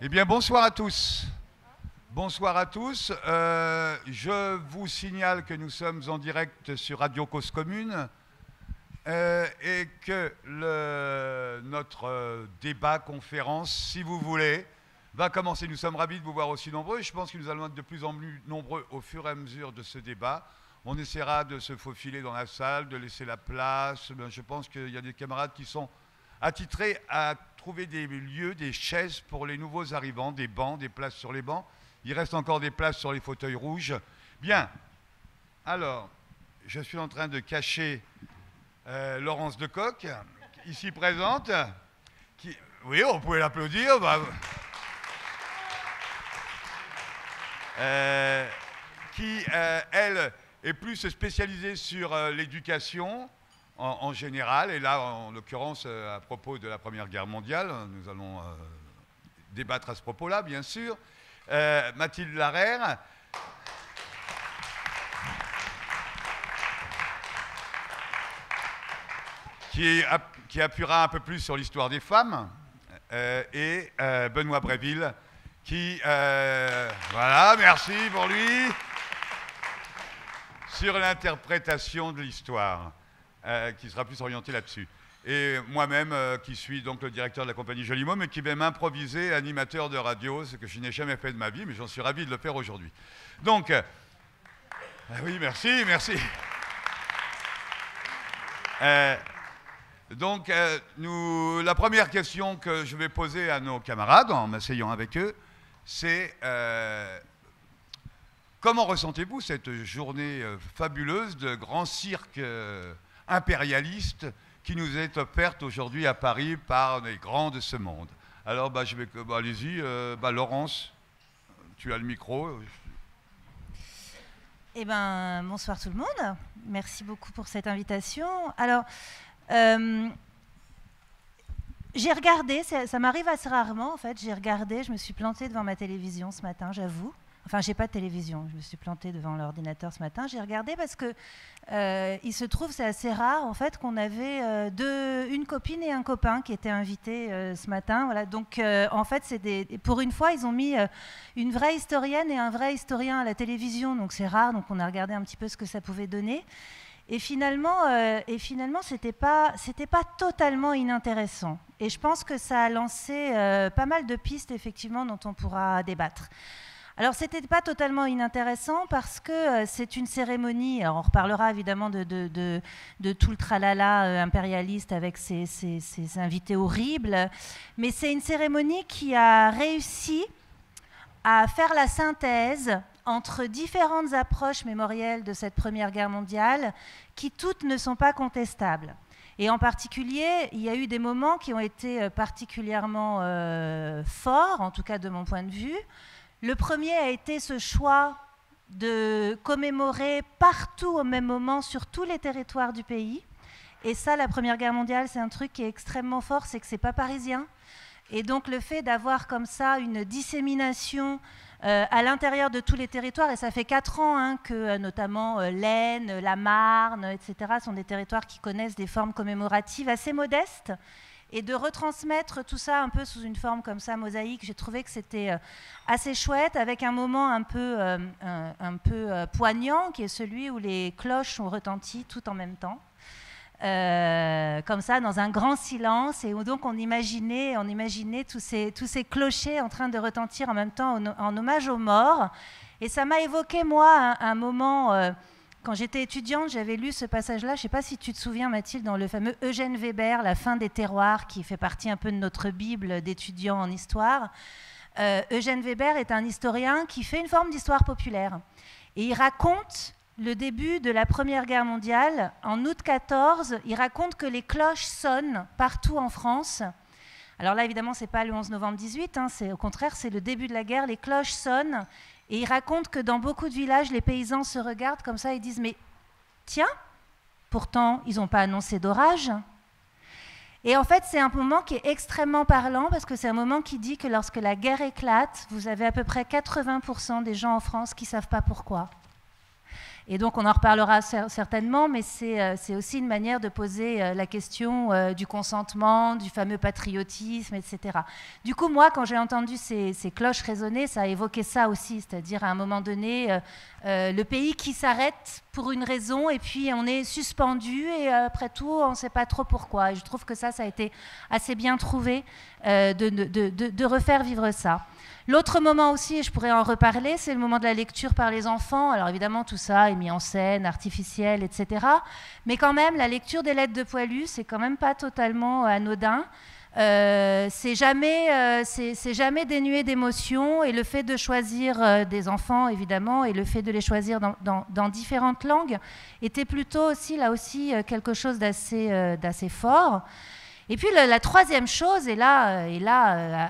Eh bien, bonsoir à tous. Bonsoir à tous. Je vous signale que nous sommes en direct sur Radio Cause Commune et que notre débat, conférence, si vous voulez, va commencer. Nous sommes ravis de vous voir aussi nombreux et je pense que nous allons être de plus en plus nombreux au fur et à mesure de ce débat. On essaiera de se faufiler dans la salle, de laisser la place. Je pense qu'il y a des camarades qui sont attitrés à trouver des lieux, des chaises pour les nouveaux arrivants, des bancs, des places sur les bancs. Il reste encore des places sur les fauteuils rouges. Bien. Alors, je suis en train de cacher Laurence Decoq, ici présente. Oui, on pouvait l'applaudir. Qui, elle, est plus spécialisée sur l'éducation en général, et là, en l'occurrence, à propos de la Première Guerre mondiale, nous allons débattre à ce propos-là, bien sûr. Mathilde Larère, qui appuiera un peu plus sur l'histoire des femmes, et Benoît Bréville, qui, voilà, merci pour lui, sur l'interprétation de l'histoire. Qui sera plus orienté là-dessus. Et moi-même, qui suis donc le directeur de la compagnie Jolimo, mais qui vais m'improviser animateur de radio, ce que je n'ai jamais fait de ma vie, mais j'en suis ravi de le faire aujourd'hui. Donc, oui, merci. La première question que je vais poser à nos camarades, en m'asseyant avec eux, c'est comment ressentez-vous cette journée fabuleuse de grand cirque impérialiste qui nous est offerte aujourd'hui à Paris par les grands de ce monde. Alors, allez-y, Laurence, tu as le micro. Eh bien, bonsoir tout le monde. Merci beaucoup pour cette invitation. Alors, j'ai regardé, ça m'arrive assez rarement en fait, je me suis plantée devant ma télévision ce matin, j'avoue. Enfin, j'ai pas de télévision, je me suis plantée devant l'ordinateur ce matin. J'ai regardé parce que il se trouve, c'est assez rare en fait, qu'on avait une copine et un copain qui étaient invités ce matin. Voilà. Donc, en fait, pour une fois, ils ont mis une vraie historienne et un vrai historien à la télévision. Donc, c'est rare. Donc, on a regardé un petit peu ce que ça pouvait donner. Et finalement, c'était pas totalement inintéressant. Et je pense que ça a lancé pas mal de pistes effectivement dont on pourra débattre. Alors, c'était pas totalement inintéressant parce que c'est une cérémonie, alors on reparlera évidemment de tout le tralala impérialiste avec ces invités horribles, mais c'est une cérémonie qui a réussi à faire la synthèse entre différentes approches mémorielles de cette Première Guerre mondiale qui toutes ne sont pas contestables. Et en particulier, il y a eu des moments qui ont été particulièrement forts, en tout cas de mon point de vue. Le premier a été ce choix de commémorer partout au même moment sur tous les territoires du pays. Et ça, la Première Guerre mondiale, c'est un truc qui est extrêmement fort, c'est que c'est pas parisien. Et donc le fait d'avoir comme ça une dissémination à l'intérieur de tous les territoires, et ça fait 4 ans que notamment l'Aisne, la Marne, etc., sont des territoires qui connaissent des formes commémoratives assez modestes. Et de retransmettre tout ça un peu sous une forme comme ça, mosaïque, j'ai trouvé que c'était assez chouette, avec un moment un peu poignant, qui est celui où les cloches ont retenti tout en même temps, comme ça, dans un grand silence, et où donc on imaginait tous ces clochers en train de retentir en même temps en hommage aux morts. Et ça m'a évoqué, moi, un moment... Quand j'étais étudiante, j'avais lu ce passage-là, je ne sais pas si tu te souviens, Mathilde, dans le fameux Eugène Weber, La fin des terroirs, qui fait partie un peu de notre Bible d'étudiants en histoire. Eugène Weber est un historien qui fait une forme d'histoire populaire. Et il raconte le début de la Première Guerre mondiale. En août 14, il raconte que les cloches sonnent partout en France. Alors là, évidemment, ce n'est pas le 11 novembre 18, au contraire, c'est le début de la guerre, les cloches sonnent. Et il raconte que dans beaucoup de villages, les paysans se regardent comme ça et disent « Mais tiens, pourtant, ils n'ont pas annoncé d'orage ». Et en fait, c'est un moment qui est extrêmement parlant parce que c'est un moment qui dit que lorsque la guerre éclate, vous avez à peu près 80% des gens en France qui ne savent pas pourquoi. Et donc on en reparlera certainement, mais c'est aussi une manière de poser la question du consentement, du fameux patriotisme, etc. Du coup, moi, quand j'ai entendu ces cloches résonner, ça a évoqué ça aussi, c'est-à-dire à un moment donné, le pays qui s'arrête pour une raison, et puis on est suspendu, et après tout, on ne sait pas trop pourquoi. Et je trouve que ça a été assez bien trouvé de refaire vivre ça. L'autre moment aussi, et je pourrais en reparler, c'est le moment de la lecture par les enfants. Alors évidemment, tout ça est mis en scène, artificiel, etc. Mais quand même, la lecture des lettres de Poilu, c'est quand même pas totalement anodin. C'est jamais dénué d'émotion, et le fait de choisir des enfants, évidemment, et le fait de les choisir dans différentes langues était plutôt aussi, là aussi, quelque chose d'assez fort. Et puis la troisième chose, et là,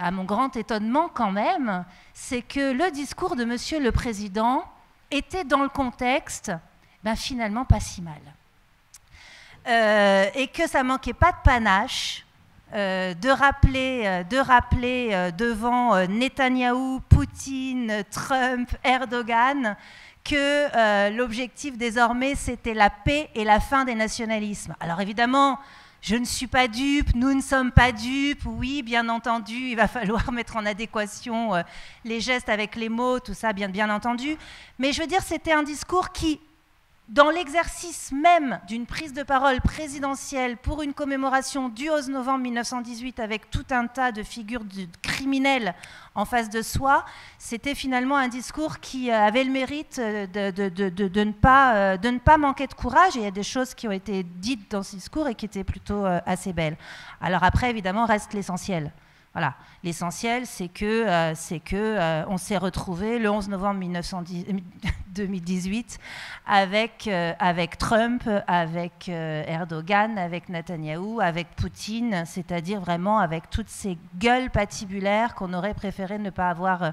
à mon grand étonnement quand même, c'est que le discours de Monsieur le Président était dans le contexte, finalement pas si mal. Et que ça manquait pas de panache de rappeler devant Netanyahou, Poutine, Trump, Erdogan, que l'objectif désormais c'était la paix et la fin des nationalismes. Alors évidemment, je ne suis pas dupe, nous ne sommes pas dupes, oui, bien entendu, il va falloir mettre en adéquation les gestes avec les mots, tout ça, bien entendu. Mais je veux dire, c'était un discours qui, dans l'exercice même d'une prise de parole présidentielle pour une commémoration du 11 novembre 1918 avec tout un tas de figures criminelles en face de soi, c'était finalement un discours qui avait le mérite de ne pas manquer de courage. Et il y a des choses qui ont été dites dans ce discours et qui étaient plutôt assez belles. Alors après, évidemment, reste l'essentiel. Voilà, l'essentiel, c'est que on s'est retrouvé le 11 novembre 2018 avec Trump, avec Erdogan, avec Netanyahou, avec Poutine, c'est-à-dire vraiment avec toutes ces gueules patibulaires qu'on aurait préféré ne pas avoir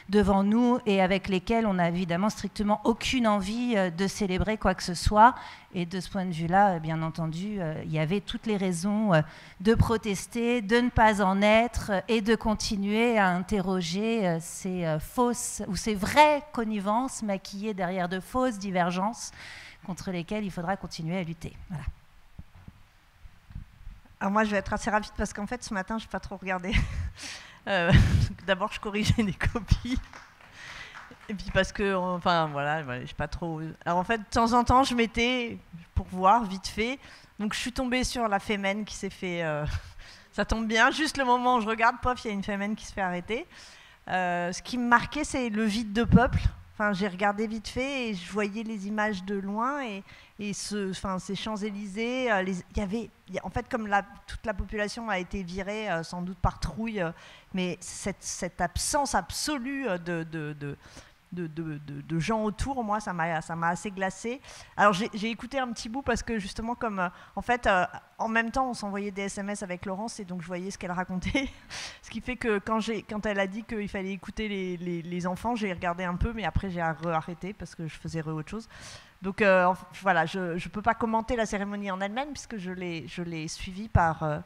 devant nous et avec lesquelles on n'a évidemment strictement aucune envie de célébrer quoi que ce soit. Et de ce point de vue-là, bien entendu, il y avait toutes les raisons de protester, de ne pas en être et de continuer à interroger ces fausses ou ces vraies connivences maquillées derrière de fausses divergences contre lesquelles il faudra continuer à lutter. Voilà. Alors moi, je vais être assez rapide parce qu'en fait, ce matin, je n'ai pas trop regardé. D'abord, je corrigeais des copies. Et puis parce que, enfin voilà, je sais pas trop. Alors en fait, de temps en temps, je mettais pour voir vite fait. Donc je suis tombée sur la Femen qui s'est fait. Ça tombe bien, juste le moment où je regarde, pof, il y a une Femen qui se fait arrêter. Ce qui me marquait, c'est le vide de peuple. Enfin, j'ai regardé vite fait et je voyais les images de loin et ces Champs-Élysées. En fait, comme toute la population a été virée, sans doute par trouille, mais cette absence absolue de gens autour, moi, ça m'a assez glacée. Alors, j'ai écouté un petit bout parce que, justement, comme, en fait, en même temps, on s'envoyait des SMS avec Laurence et donc je voyais ce qu'elle racontait. Ce qui fait que quand elle a dit qu'il fallait écouter les enfants, j'ai regardé un peu, mais après, j'ai arrêté parce que je faisais autre chose. Donc, voilà, je ne peux pas commenter la cérémonie en elle-même puisque je l'ai suivie par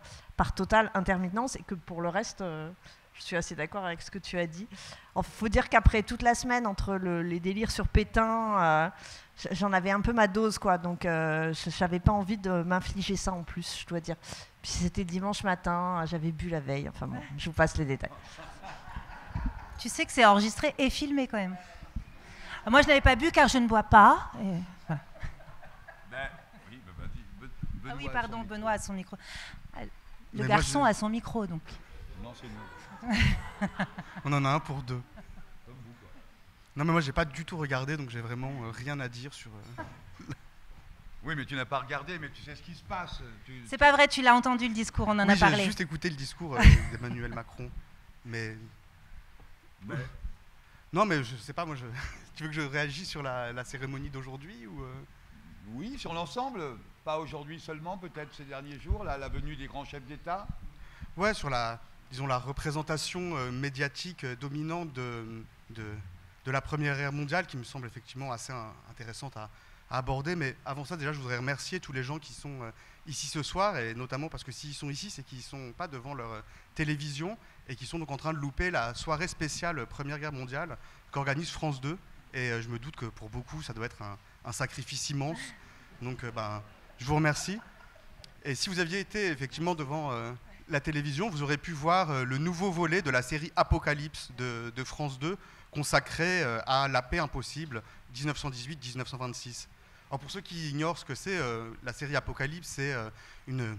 totale intermittence et que pour le reste... je suis assez d'accord avec ce que tu as dit. Il faut dire qu'après toute la semaine, entre les délires sur Pétain, j'en avais un peu ma dose, quoi. Donc, je n'avais pas envie de m'infliger ça en plus, je dois dire. Puis c'était dimanche matin, j'avais bu la veille. Enfin bon, je vous passe les détails. Tu sais que c'est enregistré et filmé quand même. Moi, je n'avais pas bu car je ne bois pas. Et... Voilà. Ah oui, pardon, Benoît a son micro. Le garçon a son micro, donc. Non, c'est nous. On en a un pour deux. Comme vous, quoi. Non, mais moi, j'ai pas du tout regardé, donc j'ai vraiment rien à dire sur... Oui, mais tu n'as pas regardé, mais tu sais ce qui se passe. C'est pas vrai, tu l'as entendu le discours, on en a parlé. J'ai juste écouté le discours d'Emmanuel Macron, mais... Non, mais je sais pas, moi, tu veux que je réagisse sur la cérémonie d'aujourd'hui ou Oui, sur l'ensemble, pas aujourd'hui seulement, peut-être ces derniers jours, la venue des grands chefs d'État. Ouais, sur la représentation médiatique dominante de la Première Guerre mondiale, qui me semble effectivement assez intéressante à aborder. Mais avant ça, déjà, je voudrais remercier tous les gens qui sont ici ce soir, et notamment parce que s'ils sont ici, c'est qu'ils ne sont pas devant leur télévision, et qu'ils sont donc en train de louper la soirée spéciale Première Guerre mondiale qu'organise France 2. Et je me doute que pour beaucoup, ça doit être un sacrifice immense. Donc je vous remercie. Et si vous aviez été effectivement devant la télévision, vous aurez pu voir le nouveau volet de la série Apocalypse de France 2, consacré à la paix impossible 1918-1926. Alors pour ceux qui ignorent ce que c'est, la série Apocalypse, c'est une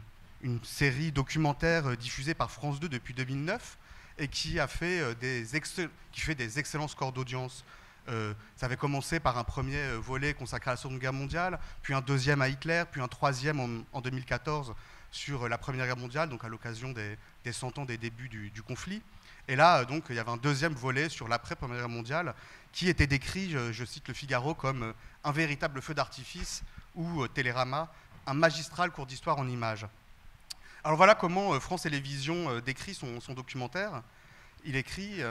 série documentaire diffusée par France 2 depuis 2009 et qui fait des excellents scores d'audience. Ça avait commencé par un premier volet consacré à la Seconde Guerre mondiale, puis un deuxième à Hitler, puis un troisième en 2014 sur la Première Guerre mondiale, donc à l'occasion des 100 ans des débuts du conflit. Et là, donc, il y avait un deuxième volet sur l'après-Première Guerre mondiale qui était décrit, je cite le Figaro, comme un véritable feu d'artifice ou Télérama, un magistral cours d'histoire en images. Alors voilà comment France Télévisions décrit son documentaire. Il écrit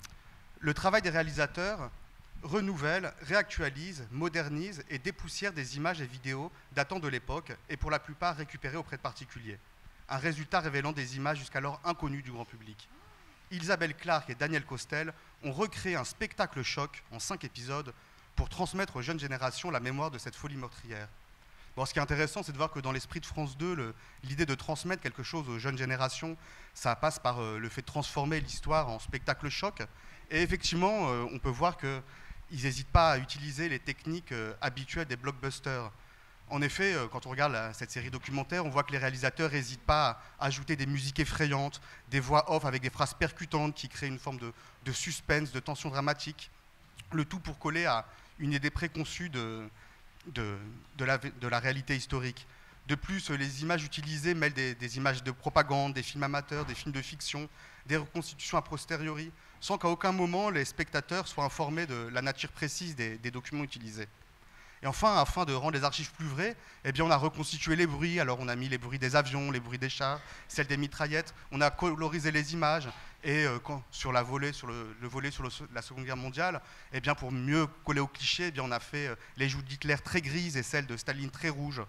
« Le travail des réalisateurs renouvelle, réactualise, modernise et dépoussière des images et vidéos datant de l'époque et pour la plupart récupérées auprès de particuliers. Un résultat révélant des images jusqu'alors inconnues du grand public. Isabelle Clarke et Daniel Costel ont recréé un spectacle choc en 5 épisodes pour transmettre aux jeunes générations la mémoire de cette folie meurtrière. » Bon, ce qui est intéressant, c'est de voir que dans l'esprit de France 2, l'idée de transmettre quelque chose aux jeunes générations, ça passe par le fait de transformer l'histoire en spectacle choc. Et effectivement, on peut voir qu'ils n'hésitent pas à utiliser les techniques habituelles des blockbusters. En effet, quand on regarde cette série documentaire, on voit que les réalisateurs n'hésitent pas à ajouter des musiques effrayantes, des voix off avec des phrases percutantes qui créent une forme de suspense, de tension dramatique. Le tout pour coller à une idée préconçue de la réalité historique. De plus, les images utilisées mêlent des images de propagande, des films amateurs, des films de fiction, des reconstitutions a posteriori, sans qu'à aucun moment les spectateurs soient informés de la nature précise des documents utilisés. Et enfin, afin de rendre les archives plus vraies, eh bien, on a reconstitué les bruits. Alors on a mis les bruits des avions, les bruits des chars, celles des mitraillettes. On a colorisé les images. Et sur le volet sur la Seconde Guerre mondiale, eh bien, pour mieux coller au cliché, eh bien, on a fait les joues d'Hitler très grises et celles de Staline très rouges.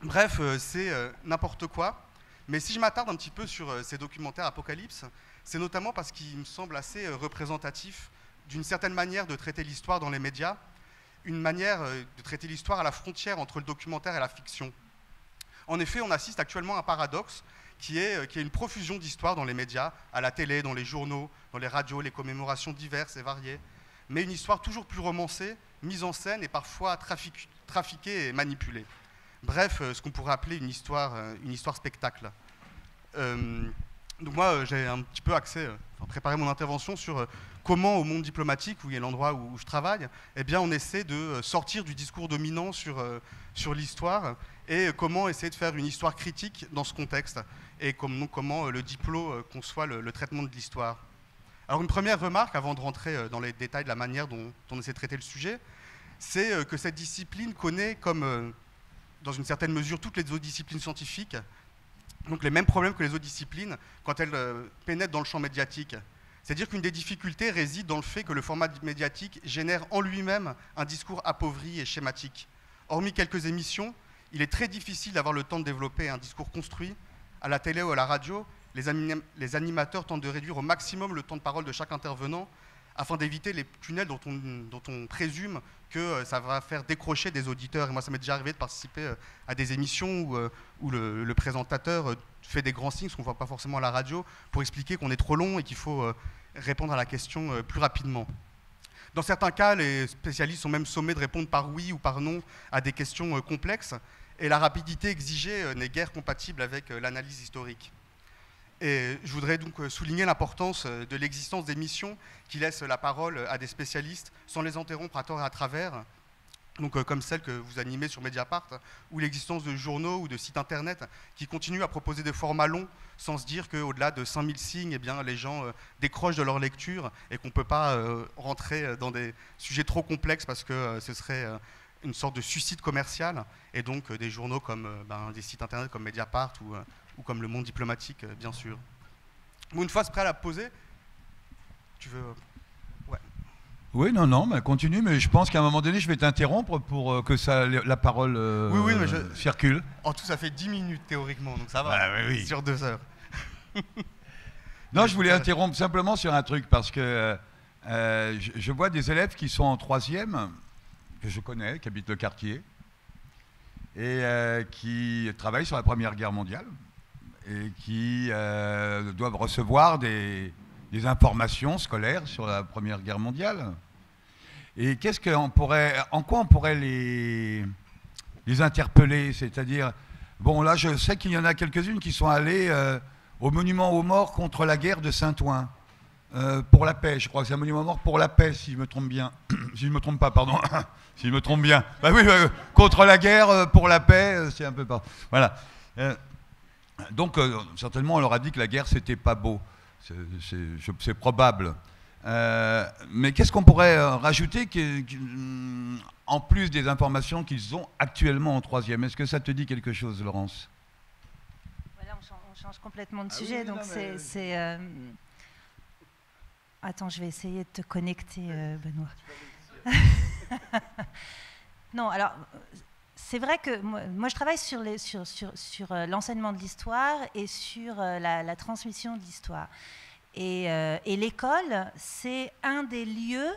Bref, c'est n'importe quoi. Mais si je m'attarde un petit peu sur ces documentaires Apocalypse, c'est notamment parce qu'il me semble assez représentatif d'une certaine manière de traiter l'histoire dans les médias, une manière de traiter l'histoire à la frontière entre le documentaire et la fiction. En effet, on assiste actuellement à un paradoxe qui est une profusion d'histoires dans les médias, à la télé, dans les journaux, dans les radios, les commémorations diverses et variées, mais une histoire toujours plus romancée, mise en scène et parfois trafiquée et manipulée. Bref, ce qu'on pourrait appeler une histoire spectacle. Donc moi, j'ai un petit peu préparé mon intervention sur comment au monde diplomatique, où est l'endroit où je travaille, eh bien, on essaie de sortir du discours dominant sur l'histoire et comment essayer de faire une histoire critique dans ce contexte et comment le diplo conçoit le traitement de l'histoire. Alors une première remarque, avant de rentrer dans les détails de la manière dont on essaie de traiter le sujet, c'est que cette discipline connaît, comme dans une certaine mesure toutes les autres disciplines scientifiques, donc les mêmes problèmes que les autres disciplines quand elles pénètrent dans le champ médiatique. C'est-à-dire qu'une des difficultés réside dans le fait que le format médiatique génère en lui-même un discours appauvri et schématique. Hormis quelques émissions, il est très difficile d'avoir le temps de développer un discours construit. À la télé ou à la radio, les animateurs tentent de réduire au maximum le temps de parole de chaque intervenant afin d'éviter les tunnels dont on présume que ça va faire décrocher des auditeurs. Et moi, ça m'est déjà arrivé de participer à des émissions où le présentateur fait des grands signes, ce qu'on ne voit pas forcément à la radio, pour expliquer qu'on est trop long et qu'il faut répondre à la question plus rapidement. Dans certains cas, les spécialistes sont même sommés de répondre par oui ou par non à des questions complexes, et la rapidité exigée n'est guère compatible avec l'analyse historique. Et je voudrais donc souligner l'importance de l'existence d'émissions qui laissent la parole à des spécialistes sans les interrompre à tort et à travers, donc comme celle que vous animez sur Mediapart, ou l'existence de journaux ou de sites internet qui continuent à proposer des formats longs sans se dire qu'au-delà de 5000 signes, eh bien, les gens décrochent de leur lecture et qu'on ne peut pas rentrer dans des sujets trop complexes parce que ce serait une sorte de suicide commercial, et donc des journaux comme des sites internet comme Mediapart ou comme Le Monde diplomatique, bien sûr. Bon, une fois prêt à la poser, tu veux... Ouais. Oui, non, mais continue, mais je pense qu'à un moment donné, je vais t'interrompre pour que la parole circule. En tout, ça fait 10 minutes théoriquement, donc ça va, oui. Sur 2 heures. Non, je voulais interrompre simplement sur un truc, parce que je vois des élèves qui sont en 3e, que je connais, qui habitent le quartier, et qui travaillent sur la Première Guerre mondiale, et qui doivent recevoir des informations scolaires sur la Première Guerre mondiale. Et en quoi on pourrait les interpeller? C'est-à-dire, bon, là, je sais qu'il y en a quelques-unes qui sont allées au monument aux morts contre la guerre de Saint-Ouen, pour la paix. Je crois que c'est un monument aux morts pour la paix, si je me trompe bien. Si je ne me trompe pas, pardon. Si je me trompe bien. Bah oui, contre la guerre, pour la paix, c'est un peu pas. Voilà. Donc, certainement, on leur a dit que la guerre, c'était pas beau. C'est probable. Mais qu'est-ce qu'on pourrait rajouter en plus des informations qu'ils ont actuellement en troisième? Est-ce que ça te dit quelque chose, Laurence? Voilà, on change complètement de sujet. Oui, donc c'est Attends, je vais essayer de te connecter, Benoît. Non, alors, c'est vrai que moi je travaille sur l'enseignement de l'histoire et sur la transmission de l'histoire. Et l'école, c'est un des lieux,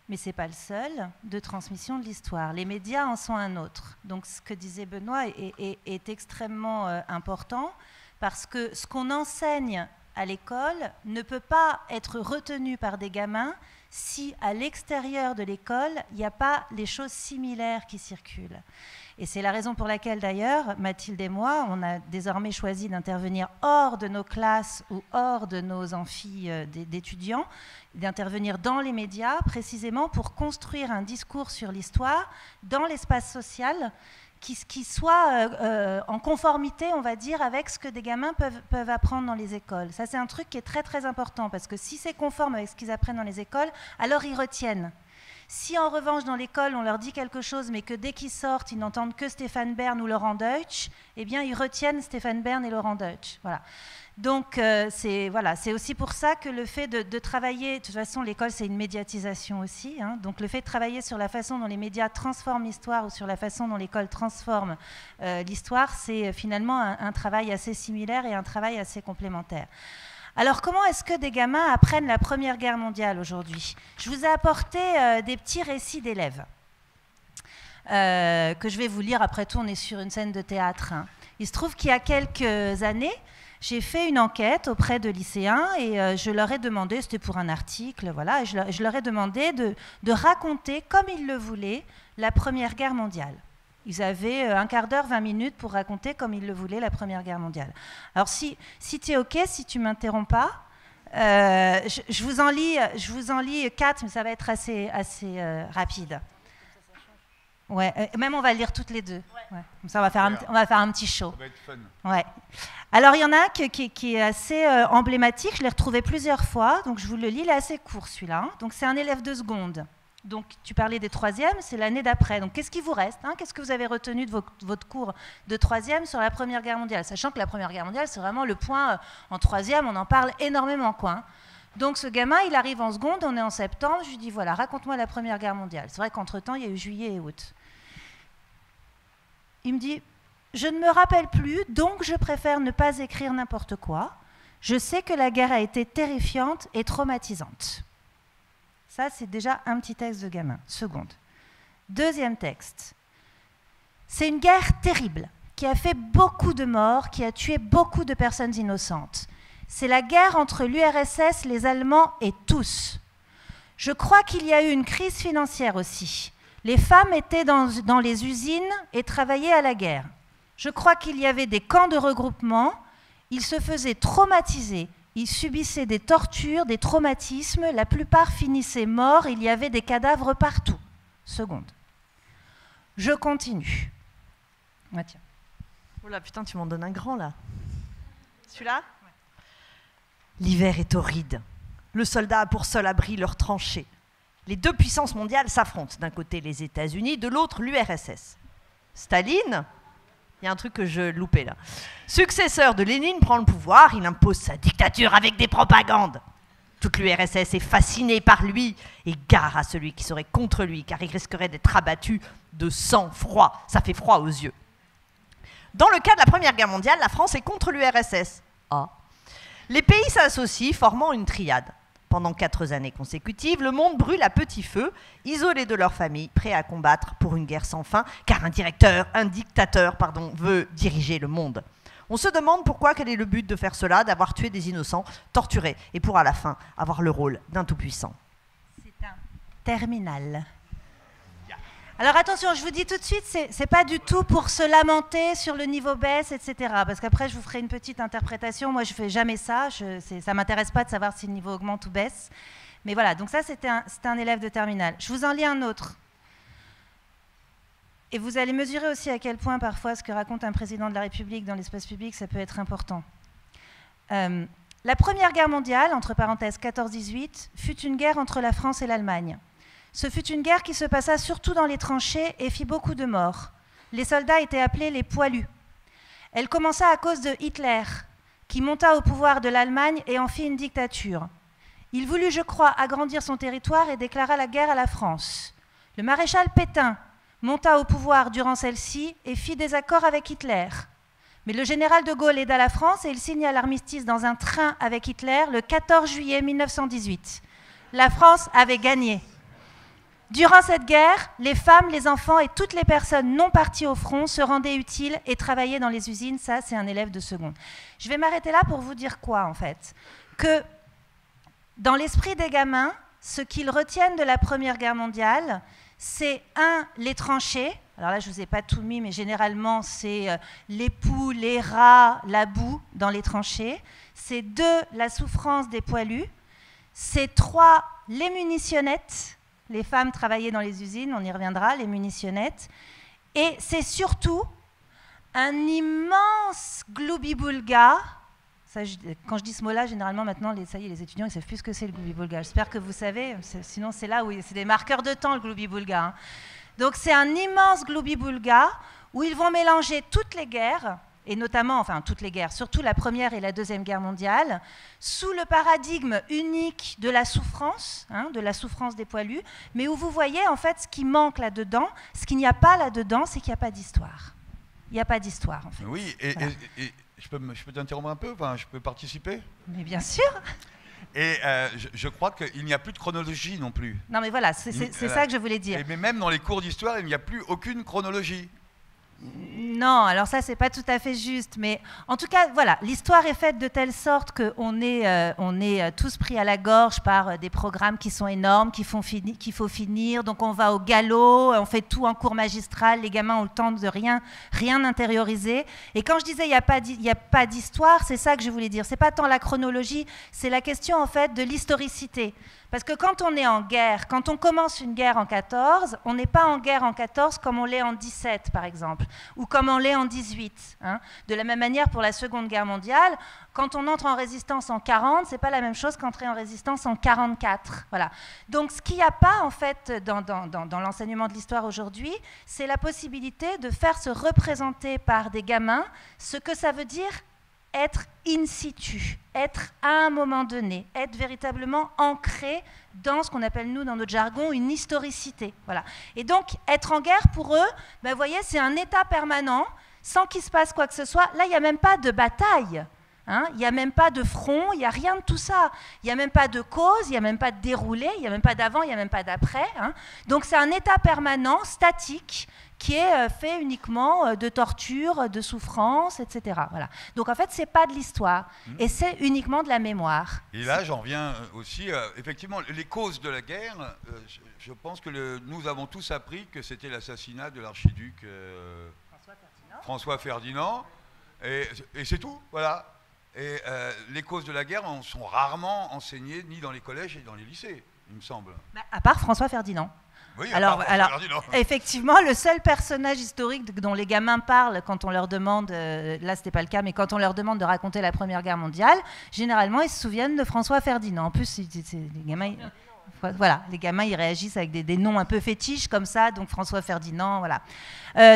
mais ce n'est pas le seul, de transmission de l'histoire. Les médias en sont un autre. Donc ce que disait Benoît est extrêmement important, parce que ce qu'on enseigne à l'école ne peut pas être retenu par des gamins si à l'extérieur de l'école, il n'y a pas les choses similaires qui circulent. Et c'est la raison pour laquelle d'ailleurs, Mathilde et moi, on a désormais choisi d'intervenir hors de nos classes ou hors de nos amphis d'étudiants, d'intervenir dans les médias précisément pour construire un discours sur l'histoire dans l'espace social qui soit en conformité, on va dire, avec ce que des gamins peuvent apprendre dans les écoles. Ça, c'est un truc qui est très, très important, parce que si c'est conforme avec ce qu'ils apprennent dans les écoles, alors ils retiennent. Si, en revanche, dans l'école, on leur dit quelque chose, mais que dès qu'ils sortent, ils n'entendent que Stéphane Bern ou Laurent Deutsch, eh bien, ils retiennent Stéphane Bern et Laurent Deutsch. Voilà. Donc, c'est aussi pour ça que le fait de travailler, de toute façon, l'école, c'est une médiatisation aussi, hein, donc le fait de travailler sur la façon dont les médias transforment l'histoire ou sur la façon dont l'école transforme l'histoire, c'est finalement un travail assez similaire et un travail assez complémentaire. Alors, comment est-ce que des gamins apprennent la Première Guerre mondiale aujourd'hui? Je vous ai apporté des petits récits d'élèves que je vais vous lire. Après tout, on est sur une scène de théâtre, hein. Il se trouve qu'il y a quelques années, j'ai fait une enquête auprès de lycéens et je leur ai demandé, c'était pour un article, voilà, et je leur ai demandé de raconter, comme ils le voulaient, la Première Guerre mondiale. Ils avaient un quart d'heure, 20 minutes pour raconter, comme ils le voulaient, la Première Guerre mondiale. Alors, si tu es OK, si tu ne m'interromps pas, je vous en lis 4, mais ça va être assez rapide. Ouais, même on va lire toutes les deux. Ouais. Comme ça, on va faire un petit show. Ça va être fun. Ouais. Alors, il y en a un qui est assez emblématique. Je l'ai retrouvé plusieurs fois. Donc, je vous le lis. Il est assez court, celui-là. Hein. Donc, c'est un élève de seconde. Donc, tu parlais des troisièmes. C'est l'année d'après. Donc, qu'est-ce qui vous reste, hein? Qu'est-ce que vous avez retenu de votre cours de troisième sur la Première Guerre mondiale? Sachant que la Première Guerre mondiale, c'est vraiment le point. En troisième, on en parle énormément, quoi, hein. Donc, ce gamin, il arrive en seconde. On est en septembre. Je lui dis, voilà, raconte-moi la Première Guerre mondiale. C'est vrai qu'entre-temps, il y a eu juillet et août. Il me dit, je ne me rappelle plus, donc je préfère ne pas écrire n'importe quoi. Je sais que la guerre a été terrifiante et traumatisante. Ça, c'est déjà un petit texte de gamin. Seconde. Deuxième texte. C'est une guerre terrible qui a fait beaucoup de morts, qui a tué beaucoup de personnes innocentes. C'est la guerre entre l'URSS, les Allemands et tous. Je crois qu'il y a eu une crise financière aussi. Les femmes étaient dans les usines et travaillaient à la guerre. Je crois qu'il y avait des camps de regroupement. Ils se faisaient traumatiser. Ils subissaient des tortures, des traumatismes. La plupart finissaient morts. Il y avait des cadavres partout. Seconde. Je continue. Ah, tiens. Oh là, putain, tu m'en donnes un grand, là. Celui-là? Ouais. L'hiver est torride. Le soldat a pour seul abri leur tranchée. Les deux puissances mondiales s'affrontent. D'un côté, les États-Unis, de l'autre, l'URSS. Staline, il y a un truc que je loupais là. Successeur de Lénine, prend le pouvoir, il impose sa dictature avec des propagandes. Toute l'URSS est fascinée par lui et gare à celui qui serait contre lui, car il risquerait d'être abattu de sang-froid. Ça fait froid aux yeux. Dans le cas de la Première Guerre mondiale, la France est contre l'URSS. Ah. Les pays s'associent, formant une triade. Pendant 4 années consécutives, le monde brûle à petit feu, isolés de leur famille, prêts à combattre pour une guerre sans fin, car un dictateur, veut diriger le monde. On se demande pourquoi, quel est le but de faire cela, d'avoir tué des innocents, torturés, et pour à la fin avoir le rôle d'un tout-puissant. C'est un terminal. Alors attention, je vous dis tout de suite, c'est pas du tout pour se lamenter sur le niveau baisse, etc. Parce qu'après, je vous ferai une petite interprétation. Moi, je fais jamais ça. Ça m'intéresse pas de savoir si le niveau augmente ou baisse. Mais voilà, donc ça, c'était un élève de terminale. Je vous en lis un autre. Et vous allez mesurer aussi à quel point, parfois, ce que raconte un président de la République dans l'espace public, ça peut être important. La Première Guerre mondiale, entre parenthèses 14-18, fut une guerre entre la France et l'Allemagne. Ce fut une guerre qui se passa surtout dans les tranchées et fit beaucoup de morts. Les soldats étaient appelés les poilus. Elle commença à cause de Hitler, qui monta au pouvoir de l'Allemagne et en fit une dictature. Il voulut, je crois, agrandir son territoire et déclara la guerre à la France. Le maréchal Pétain monta au pouvoir durant celle-ci et fit des accords avec Hitler. Mais le général de Gaulle aida la France et il signa l'armistice dans un train avec Hitler le 14 juillet 1918. La France avait gagné. Durant cette guerre, les femmes, les enfants et toutes les personnes non parties au front se rendaient utiles et travaillaient dans les usines. Ça, c'est un élève de seconde. Je vais m'arrêter là pour vous dire quoi, en fait? Que dans l'esprit des gamins, ce qu'ils retiennent de la Première Guerre mondiale, c'est les tranchées. Alors là, je ne vous ai pas tout mis, mais généralement, c'est les poux, les rats, la boue dans les tranchées. C'est 2, la souffrance des poilus. C'est 3, les munitionnettes. Les femmes travaillaient dans les usines, on y reviendra, les munitionnettes. Et c'est surtout un immense gloubi-boulga. Quand je dis ce mot-là, généralement, maintenant, les étudiants, ils ne savent plus ce que c'est le gloubi-boulga. J'espère que vous savez, sinon c'est là où c'est des marqueurs de temps, le gloubi-boulga. Hein. Donc c'est un immense gloubi-boulga où ils vont mélanger toutes les guerres, et notamment, enfin toutes les guerres, surtout la Première et la Deuxième Guerre mondiale, sous le paradigme unique de la souffrance des poilus, mais où vous voyez en fait ce qui manque là-dedans, ce qu'il n'y a pas là-dedans, c'est qu'il n'y a pas d'histoire. Il n'y a pas d'histoire en fait. Oui, voilà. Et je peux t'interrompre un peu, enfin, je peux participer? Mais bien sûr. Et je crois qu'il n'y a plus de chronologie non plus. Non mais voilà, c'est ça que je voulais dire. Mais même dans les cours d'histoire, il n'y a plus aucune chronologie. Non, alors ça, c'est pas tout à fait juste. Mais en tout cas, voilà, l'histoire est faite de telle sorte qu'on est tous pris à la gorge par des programmes qui sont énormes, qu'il faut finir. Donc on va au galop, on fait tout en cours magistral. Les gamins ont le temps de rien intérioriser. Et quand je disais il n'y a pas d'histoire, c'est ça que je voulais dire. C'est pas tant la chronologie, c'est la question en fait de l'historicité. Parce que quand on est en guerre, quand on commence une guerre en 14, on n'est pas en guerre en 14 comme on l'est en 17, par exemple, ou comme on l'est en 18. Hein. De la même manière pour la Seconde Guerre mondiale, quand on entre en résistance en 40, c'est pas la même chose qu'entrer en résistance en 44. Voilà. Donc ce qu'il n'y a pas, en fait, dans l'enseignement de l'histoire aujourd'hui, c'est la possibilité de faire se représenter par des gamins ce que ça veut dire être in situ, être à un moment donné, être véritablement ancré dans ce qu'on appelle, nous, dans notre jargon, une historicité. Voilà. Et donc, être en guerre, pour eux, vous voyez, c'est un état permanent, sans qu'il se passe quoi que ce soit. Là, il n'y a même pas de bataille. Hein, il n'y a même pas de front, il n'y a rien de tout ça. Il n'y a même pas de cause, il n'y a même pas de déroulé, il n'y a même pas d'avant, il n'y a même pas d'après. Hein. Donc, c'est un état permanent, statique, qui est fait uniquement de torture, de souffrance, etc. Voilà. Donc en fait, ce n'est pas de l'histoire, et c'est uniquement de la mémoire. Et là, j'en reviens aussi, effectivement, les causes de la guerre, je pense que nous avons tous appris que c'était l'assassinat de l'archiduc François Ferdinand, et c'est tout, voilà. Et les causes de la guerre sont rarement enseignées ni dans les collèges ni dans les lycées, il me semble. Bah, à part François Ferdinand. Oui, alors, effectivement, le seul personnage historique dont les gamins parlent quand on leur demande, là c'était pas le cas, mais quand on leur demande de raconter la Première Guerre mondiale, généralement ils se souviennent de François Ferdinand. En plus, les gamins, Voilà, les gamins, ils réagissent avec des noms un peu fétiches comme ça, donc François Ferdinand, voilà.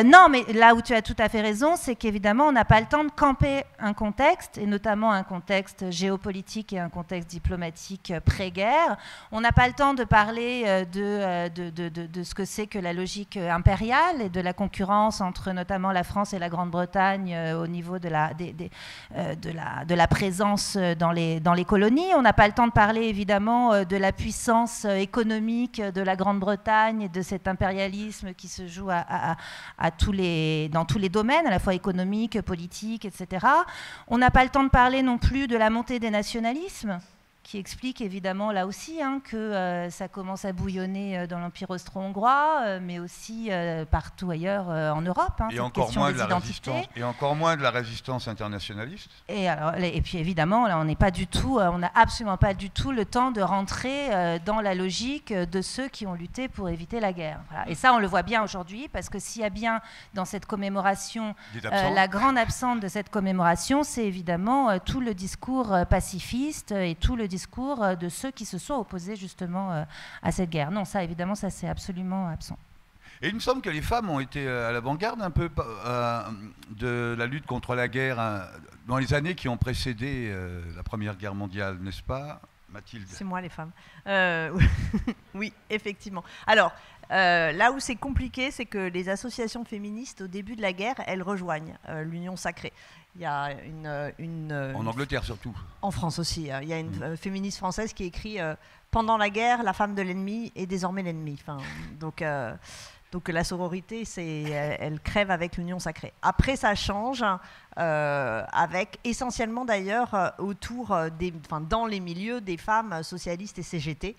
Non, mais là où tu as tout à fait raison, c'est qu'évidemment, on n'a pas le temps de camper un contexte, et notamment un contexte géopolitique et un contexte diplomatique pré-guerre. On n'a pas le temps de parler de ce que c'est que la logique impériale et de la concurrence entre notamment la France et la Grande-Bretagne au niveau de la présence dans les colonies. On n'a pas le temps de parler évidemment de la puissance économique de la Grande-Bretagne et de cet impérialisme qui se joue dans tous les domaines, à la fois économique, politique, etc. On n'a pas le temps de parler non plus de la montée des nationalismes, qui explique évidemment là aussi que ça commence à bouillonner dans l'Empire austro-hongrois, mais aussi partout ailleurs en Europe. Et encore moins de la résistance internationaliste. Et puis évidemment, là, on n'a absolument pas du tout le temps de rentrer dans la logique de ceux qui ont lutté pour éviter la guerre. Voilà. Et ça, on le voit bien aujourd'hui, parce que s'il y a bien dans cette commémoration, la grande absente de cette commémoration, c'est évidemment tout le discours pacifiste et tout le discours de ceux qui se sont opposés justement à cette guerre. Non, ça évidemment, ça c'est absolument absent. Et il me semble que les femmes ont été à l'avant-garde un peu de la lutte contre la guerre dans les années qui ont précédé la Première Guerre mondiale, n'est-ce pas, Mathilde? C'est moi les femmes. Oui, effectivement. Alors, là où c'est compliqué, c'est que les associations féministes, au début de la guerre, elles rejoignent l'Union sacrée. Il y a en Angleterre surtout. En France aussi. Il y a une féministe française qui écrit pendant la guerre, la femme de l'ennemi est désormais l'ennemi. Enfin, donc la sororité, elle crève avec l'union sacrée. Après, ça change, avec essentiellement d'ailleurs dans les milieux des femmes socialistes et CGT,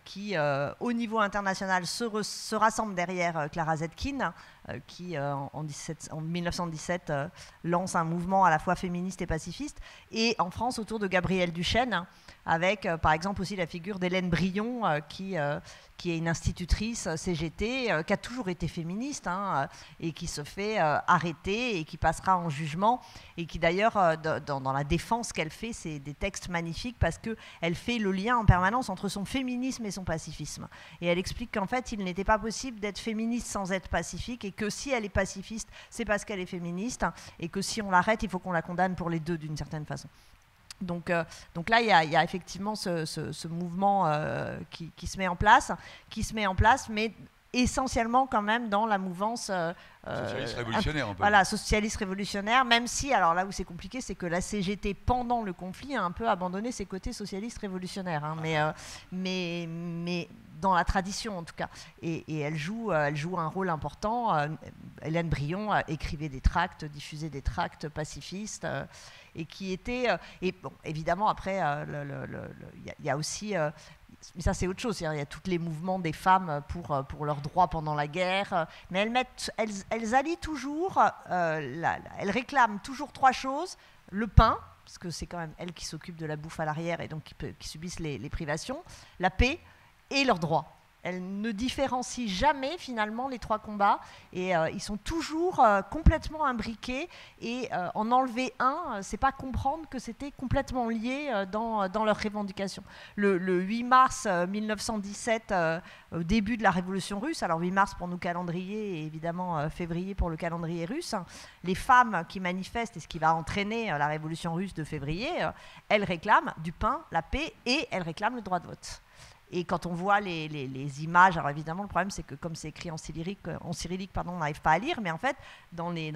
qui, au niveau international, se rassemblent derrière Clara Zetkin, qui, en 1917, lance un mouvement à la fois féministe et pacifiste, et en France, autour de Gabrielle Duchesne, avec, par exemple, aussi la figure d'Hélène Brion, qui est une institutrice CGT, qui a toujours été féministe, et qui se fait arrêter, et qui passera en jugement, et qui, d'ailleurs, dans la défense qu'elle fait, c'est des textes magnifiques, parce qu'elle fait le lien en permanence entre son féminisme et son pacifisme. Et elle explique qu'en fait, il n'était pas possible d'être féministe sans être pacifique, et que si elle est pacifiste, c'est parce qu'elle est féministe, et que si on l'arrête, il faut qu'on la condamne pour les deux, d'une certaine façon. Donc là, il y a effectivement ce mouvement qui se met en place, mais essentiellement quand même dans la mouvance socialiste révolutionnaire. Voilà, socialiste révolutionnaire, même si, alors là où c'est compliqué, c'est que la CGT, pendant le conflit, a un peu abandonné ses côtés socialistes révolutionnaires, mais dans la tradition en tout cas. Et elle joue un rôle important. Hélène Brion écrivait des tracts, diffusait des tracts pacifistes, et qui étaient... et bon, évidemment, après, il y a aussi... mais ça, c'est autre chose. Il y a tous les mouvements des femmes pour leurs droits pendant la guerre. Mais elles allient toujours... elles réclament toujours trois choses. Le pain, parce que c'est quand même elles qui s'occupent de la bouffe à l'arrière et donc qui subissent les privations. La paix et leurs droits. Elles ne différencient jamais finalement les trois combats, et ils sont toujours complètement imbriqués, et en enlever un, c'est pas comprendre que c'était complètement lié dans leurs revendications. Le 8 mars 1917, au début de la Révolution russe, alors 8 mars pour nos calendriers et évidemment février pour le calendrier russe, les femmes qui manifestent, et ce qui va entraîner la Révolution russe de février, elles réclament du pain, la paix, et elles réclament le droit de vote. Et quand on voit les images, alors évidemment le problème c'est que comme c'est écrit en cyrillique, on n'arrive pas à lire, mais en fait dans les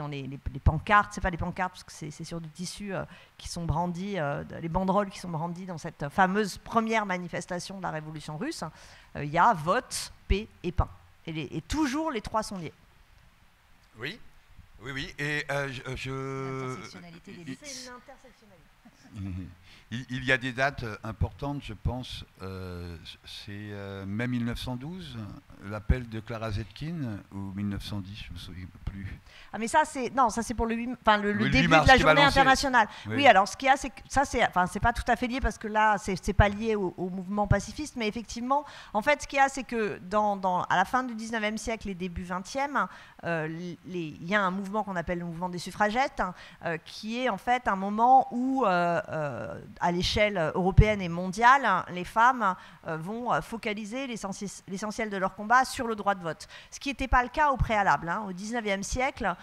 pancartes, c'est pas des pancartes parce que c'est sur du tissu qui sont brandis, les banderoles qui sont brandies dans cette fameuse première manifestation de la Révolution russe, il y a vote, paix et pain. Et toujours les trois sont liés. Oui, et L'intersectionnalité des luttes. C'est une intersectionnalité. Il y a des dates importantes, je pense. C'est mai 1912, l'appel de Clara Zetkin, ou 1910, je ne me souviens plus. Ah mais ça c'est pour le début mars, de la journée internationale. Oui, alors ce qu'il y a c'est que ça c'est pas tout à fait lié parce que là c'est pas lié au mouvement pacifiste, mais effectivement en fait ce qu'il y a c'est que à la fin du 19e siècle et début 20e, il y a un mouvement qu'on appelle le mouvement des suffragettes, qui est en fait un moment où à l'échelle européenne et mondiale, les femmes vont focaliser l'essentiel de leur combat sur le droit de vote. Ce qui n'était pas le cas au préalable. Au XIXe siècle,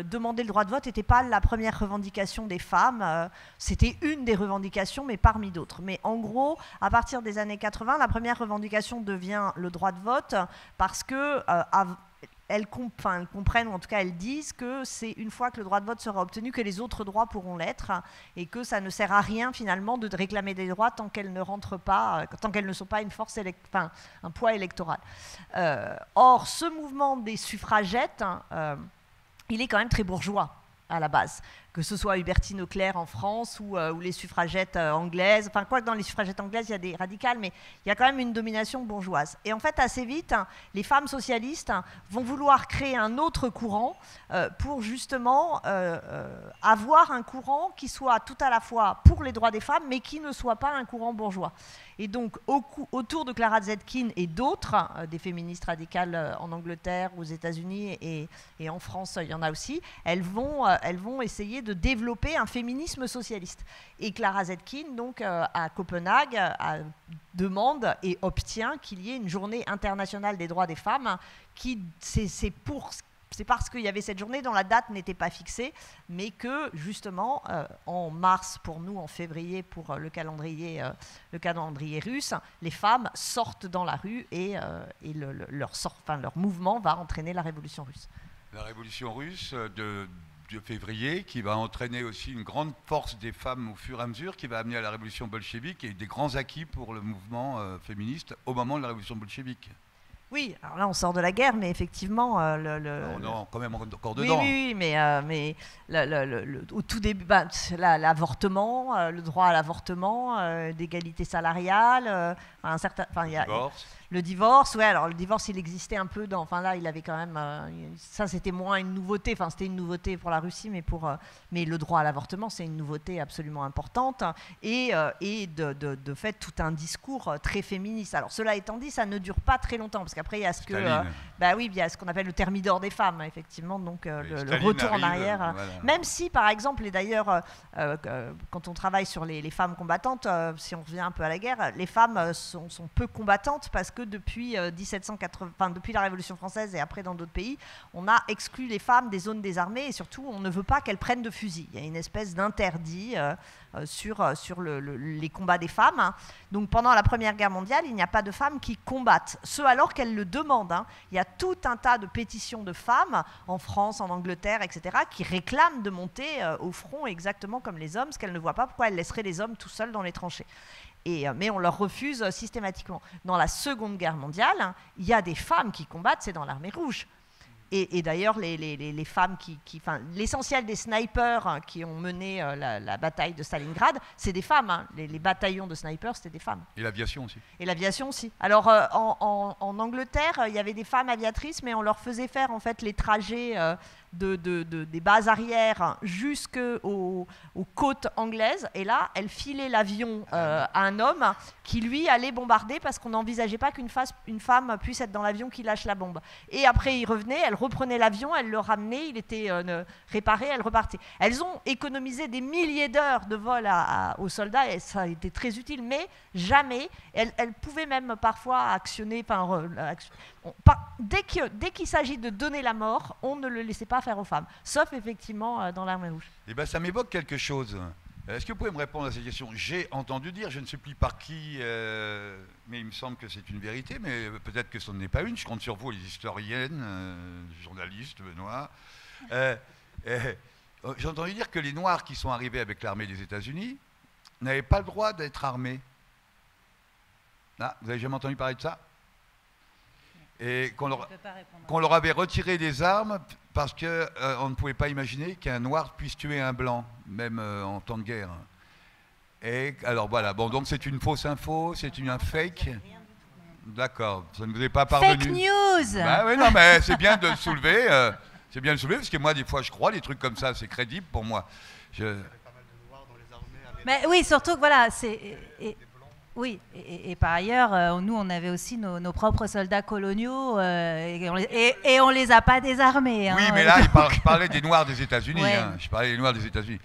demander le droit de vote n'était pas la première revendication des femmes. C'était une des revendications, mais parmi d'autres. Mais en gros, à partir des années 80, la première revendication devient le droit de vote parce que elles comprennent, ou en tout cas elles disent que c'est une fois que le droit de vote sera obtenu que les autres droits pourront l'être et que ça ne sert à rien finalement de réclamer des droits tant qu'elles ne rentrent pas, tant qu'elles ne sont pas une force, un poids électoral. Or, ce mouvement des suffragettes, il est quand même très bourgeois à la base, que ce soit Hubertine Auclair en France ou les suffragettes anglaises. Enfin, quoi que dans les suffragettes anglaises, il y a des radicales, mais il y a quand même une domination bourgeoise. Et en fait, assez vite, les femmes socialistes vont vouloir créer un autre courant pour justement avoir un courant qui soit tout à la fois pour les droits des femmes, mais qui ne soit pas un courant bourgeois. Et donc, autour de Clara Zetkin et d'autres, des féministes radicales en Angleterre, aux États-Unis et en France, il y en a aussi, elles vont essayer de développer un féminisme socialiste. Et Clara Zetkin, donc, à Copenhague, demande et obtient qu'il y ait une journée internationale des droits des femmes c'est parce qu'il y avait cette journée dont la date n'était pas fixée, mais que justement, en mars pour nous, en février pour le calendrier russe, les femmes sortent dans la rue et leur mouvement va entraîner la révolution russe. La révolution russe de février, qui va entraîner aussi une grande force des femmes au fur et à mesure, qui va amener à la révolution bolchevique et des grands acquis pour le mouvement féministe au moment de la révolution bolchevique. Oui, alors là on sort de la guerre, mais effectivement... on est quand même encore dedans. Oui, mais au tout début, l'avortement, le droit à l'avortement, d'égalité salariale, le divorce, ouais, alors le divorce il existait un peu dans... Enfin là il avait quand même... ça c'était moins une nouveauté, enfin c'était une nouveauté pour la Russie, mais le droit à l'avortement c'est une nouveauté absolument importante et de fait tout un discours très féministe. Alors cela étant dit, ça ne dure pas très longtemps, parce qu'après il y a ce que... il y a ce qu'on appelle le thermidor des femmes, effectivement, donc le retour en arrière. Voilà. Même si par exemple, et d'ailleurs quand on travaille sur les femmes combattantes, si on revient un peu à la guerre, les femmes sont peu combattantes parce que depuis 1780, depuis la Révolution française et après dans d'autres pays, on a exclu les femmes des zones désarmées et surtout on ne veut pas qu'elles prennent de fusil. Il y a une espèce d'interdit sur les combats des femmes. Donc pendant la Première Guerre mondiale, il n'y a pas de femmes qui combattent, ce alors qu'elles le demandent. Il y a tout un tas de pétitions de femmes en France, en Angleterre, etc., qui réclament de monter au front exactement comme les hommes, parce qu'elles ne voient pas pourquoi elles laisseraient les hommes tout seuls dans les tranchées. Mais on leur refuse systématiquement. Dans la Seconde Guerre mondiale, il y a des femmes qui combattent, c'est dans l'armée rouge. Et d'ailleurs, les femmes l'essentiel des snipers qui ont mené la bataille de Stalingrad, c'est des femmes. Les bataillons de snipers, c'était des femmes. Et l'aviation aussi. Et l'aviation aussi. Alors, en Angleterre, il y avait des femmes aviatrices, mais on leur faisait faire en fait les trajets des bases arrières jusqu'aux côtes anglaises. Et là, elles filaient l'avion à un homme qui, lui, allait bombarder parce qu'on n'envisageait pas qu'une femme puisse être dans l'avion qui lâche la bombe. Et après, il revenait, elle reprenait l'avion, elle le ramenait, il était réparé, elle repartait. Elles ont économisé des milliers d'heures de vol aux soldats et ça a été très utile, mais jamais, elles pouvaient même parfois actionner... Dès qu'il s'agit de donner la mort, on ne le laissait pas faire aux femmes, sauf effectivement dans l'armée rouge. Eh bien, ça m'évoque quelque chose. Est-ce que vous pouvez me répondre à cette question? J'ai entendu dire, je ne sais plus par qui, mais il me semble que c'est une vérité, mais peut-être que ce n'est pas une. Je compte sur vous, les historiennes, journalistes, Benoît. J'ai entendu dire que les Noirs qui sont arrivés avec l'armée des États-Unis n'avaient pas le droit d'être armés. Ah, vous n'avez jamais entendu parler de ça? Et qu'on leur avait retiré des armes parce qu'on ne pouvait pas imaginer qu'un noir puisse tuer un blanc, même en temps de guerre. Et alors voilà, bon, donc c'est une fausse info, c'est un fake. D'accord, ça ne vous est pas parvenu. Fake news. Bah oui, non, mais c'est bien de le soulever. C'est bien de le soulever parce que moi, des fois, je crois, des trucs comme ça, c'est crédible pour moi. Mais oui, surtout que voilà, c'est... Oui, et par ailleurs, nous, on avait aussi nos propres soldats coloniaux et on les a pas désarmés. Oui, hein, mais là, je parlais des Noirs des États-Unis. Ouais. Je parlais des Noirs des États-Unis.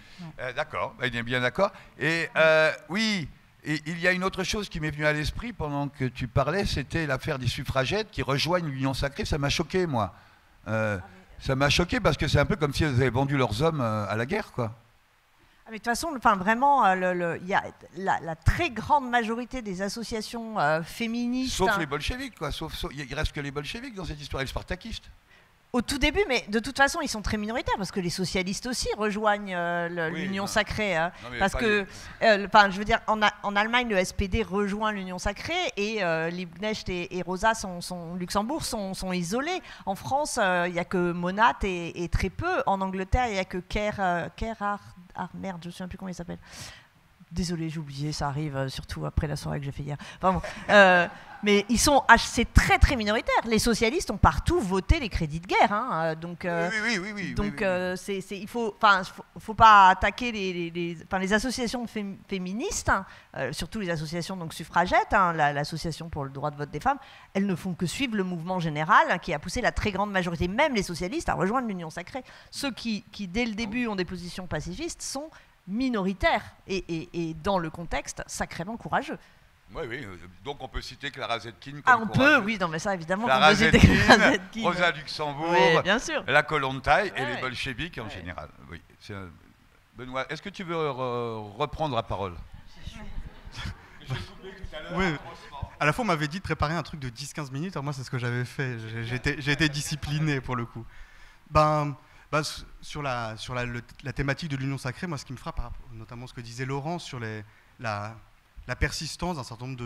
D'accord, il est bien d'accord. Et oui, et il y a une autre chose qui m'est venue à l'esprit pendant que tu parlais, c'était l'affaire des suffragettes qui rejoignent l'Union sacrée. Ça m'a choqué, moi. Ça m'a choqué parce que c'est un peu comme si elles avaient vendu leurs hommes à la guerre, quoi. Mais de toute façon, enfin, vraiment, il y a la très grande majorité des associations féministes. Sauf les bolcheviks, quoi. Il reste que les bolcheviks dans cette histoire, et les spartakistes. Au tout début, mais de toute façon, ils sont très minoritaires parce que les socialistes aussi rejoignent l'Union sacrée. Hein, parce que, je veux dire, en Allemagne, le SPD rejoint l'Union sacrée et Liebknecht et Rosa Luxembourg sont isolés. En France, il n'y a que Monat et très peu. En Angleterre, il n'y a que merde, je ne me souviens plus comment il s'appelle. Désolée, j'ai oublié, ça arrive surtout après la soirée que j'ai fait hier. Enfin bon, mais c'est très très minoritaire. Les socialistes ont partout voté les crédits de guerre. Hein, donc, il faut pas attaquer les associations féministes, surtout les associations donc suffragettes. Hein, l'association pour le droit de vote des femmes, elles ne font que suivre le mouvement général qui a poussé la très grande majorité, même les socialistes, à rejoindre l'Union sacrée. Ceux qui dès le début ont des positions pacifistes sont minoritaire et dans le contexte sacrément courageux. Oui, donc on peut citer Clara Zetkin comme on peut, oui, non mais ça évidemment. Clara Zetkin, Rosa Luxembourg, oui, bien sûr. la Kollontai et les bolcheviks en général. Oui, Benoît, est-ce que tu veux reprendre la parole? Oui. À la fois, on m'avait dit de préparer un truc de 10-15 minutes, alors moi c'est ce que j'avais fait. J'ai été discipliné pour le coup. Sur la thématique de l'union sacrée, moi ce qui me frappe, notamment ce que disait Laurent sur la persistance d'un certain nombre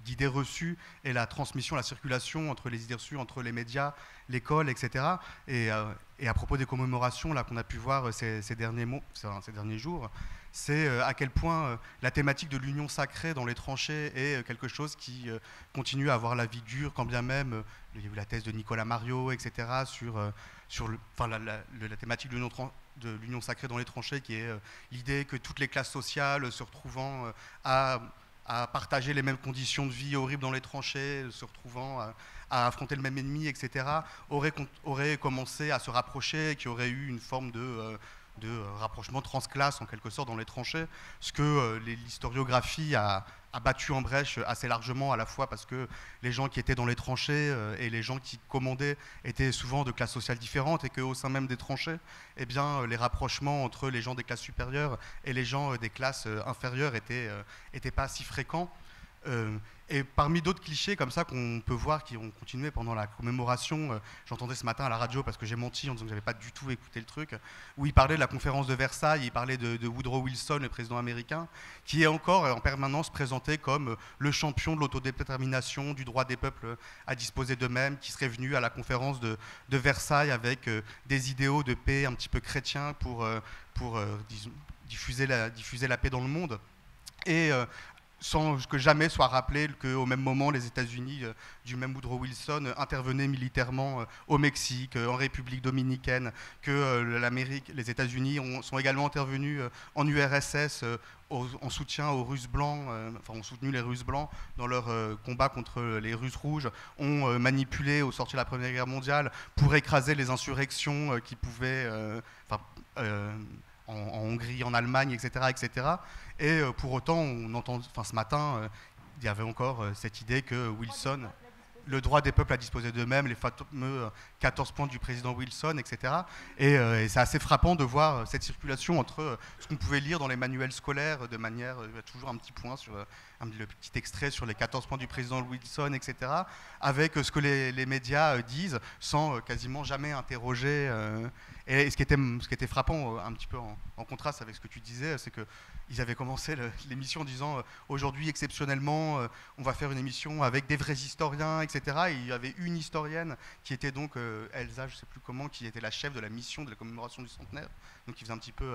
d'idées reçues et la transmission, la circulation entre les idées reçues, entre les médias, l'école, etc. Et à propos des commémorations là, qu'on a pu voir ces derniers jours, c'est à quel point la thématique de l'union sacrée dans les tranchées est quelque chose qui continue à avoir la vie dure, quand bien même il y a eu la thèse de Nicolas Mario, etc., sur la thématique de l'union sacrée dans les tranchées, qui est l'idée que toutes les classes sociales se retrouvant à partager les mêmes conditions de vie horribles dans les tranchées, se retrouvant à affronter le même ennemi, etc., auraient commencé à se rapprocher, qu'il y aurait eu une forme de rapprochement transclasse en quelque sorte dans les tranchées, ce que l'historiographie a battu en brèche assez largement, à la fois parce que les gens qui étaient dans les tranchées et les gens qui commandaient étaient souvent de classes sociales différentes, et qu'au sein même des tranchées, eh bien, les rapprochements entre les gens des classes supérieures et les gens des classes inférieures étaient pas si fréquents. Et parmi d'autres clichés comme ça qu'on peut voir qui ont continué pendant la commémoration, j'entendais ce matin à la radio, parce que j'ai menti en disant que j'avais pas du tout écouté le truc, où il parlait de la conférence de Versailles, il parlait de Woodrow Wilson, le président américain, qui est encore en permanence présenté comme le champion de l'autodétermination, du droit des peuples à disposer d'eux-mêmes, qui serait venu à la conférence de Versailles avec des idéaux de paix un petit peu chrétiens pour diffuser la paix dans le monde. Et sans que jamais soit rappelé qu'au même moment, les États-Unis, du même Woodrow Wilson, intervenaient militairement au Mexique, en République dominicaine, que les États-Unis sont également intervenus en URSS en soutien aux Russes blancs, ont soutenu les Russes blancs dans leur combat contre les Russes rouges, ont manipulé au sortir de la Première Guerre mondiale pour écraser les insurrections qui pouvaient... en Hongrie, en Allemagne, etc. etc. Et pour autant, on entend, ce matin, il y avait encore cette idée que Wilson, le droit des peuples à disposer d'eux-mêmes, les fameux 14 points du président Wilson, etc. Et c'est assez frappant de voir cette circulation entre ce qu'on pouvait lire dans les manuels scolaires de manière, il y a toujours un petit point sur le petit extrait sur les 14 points du président Wilson, etc., avec ce que les médias disent sans quasiment jamais interroger. Et ce qui était frappant, un petit peu en contraste avec ce que tu disais, c'est qu'ils avaient commencé l'émission en disant aujourd'hui, exceptionnellement, on va faire une émission avec des vrais historiens, etc. Et il y avait une historienne qui était donc Elsa, je ne sais plus comment, qui était la chef de la mission de la commémoration du centenaire, donc qui faisait un petit peu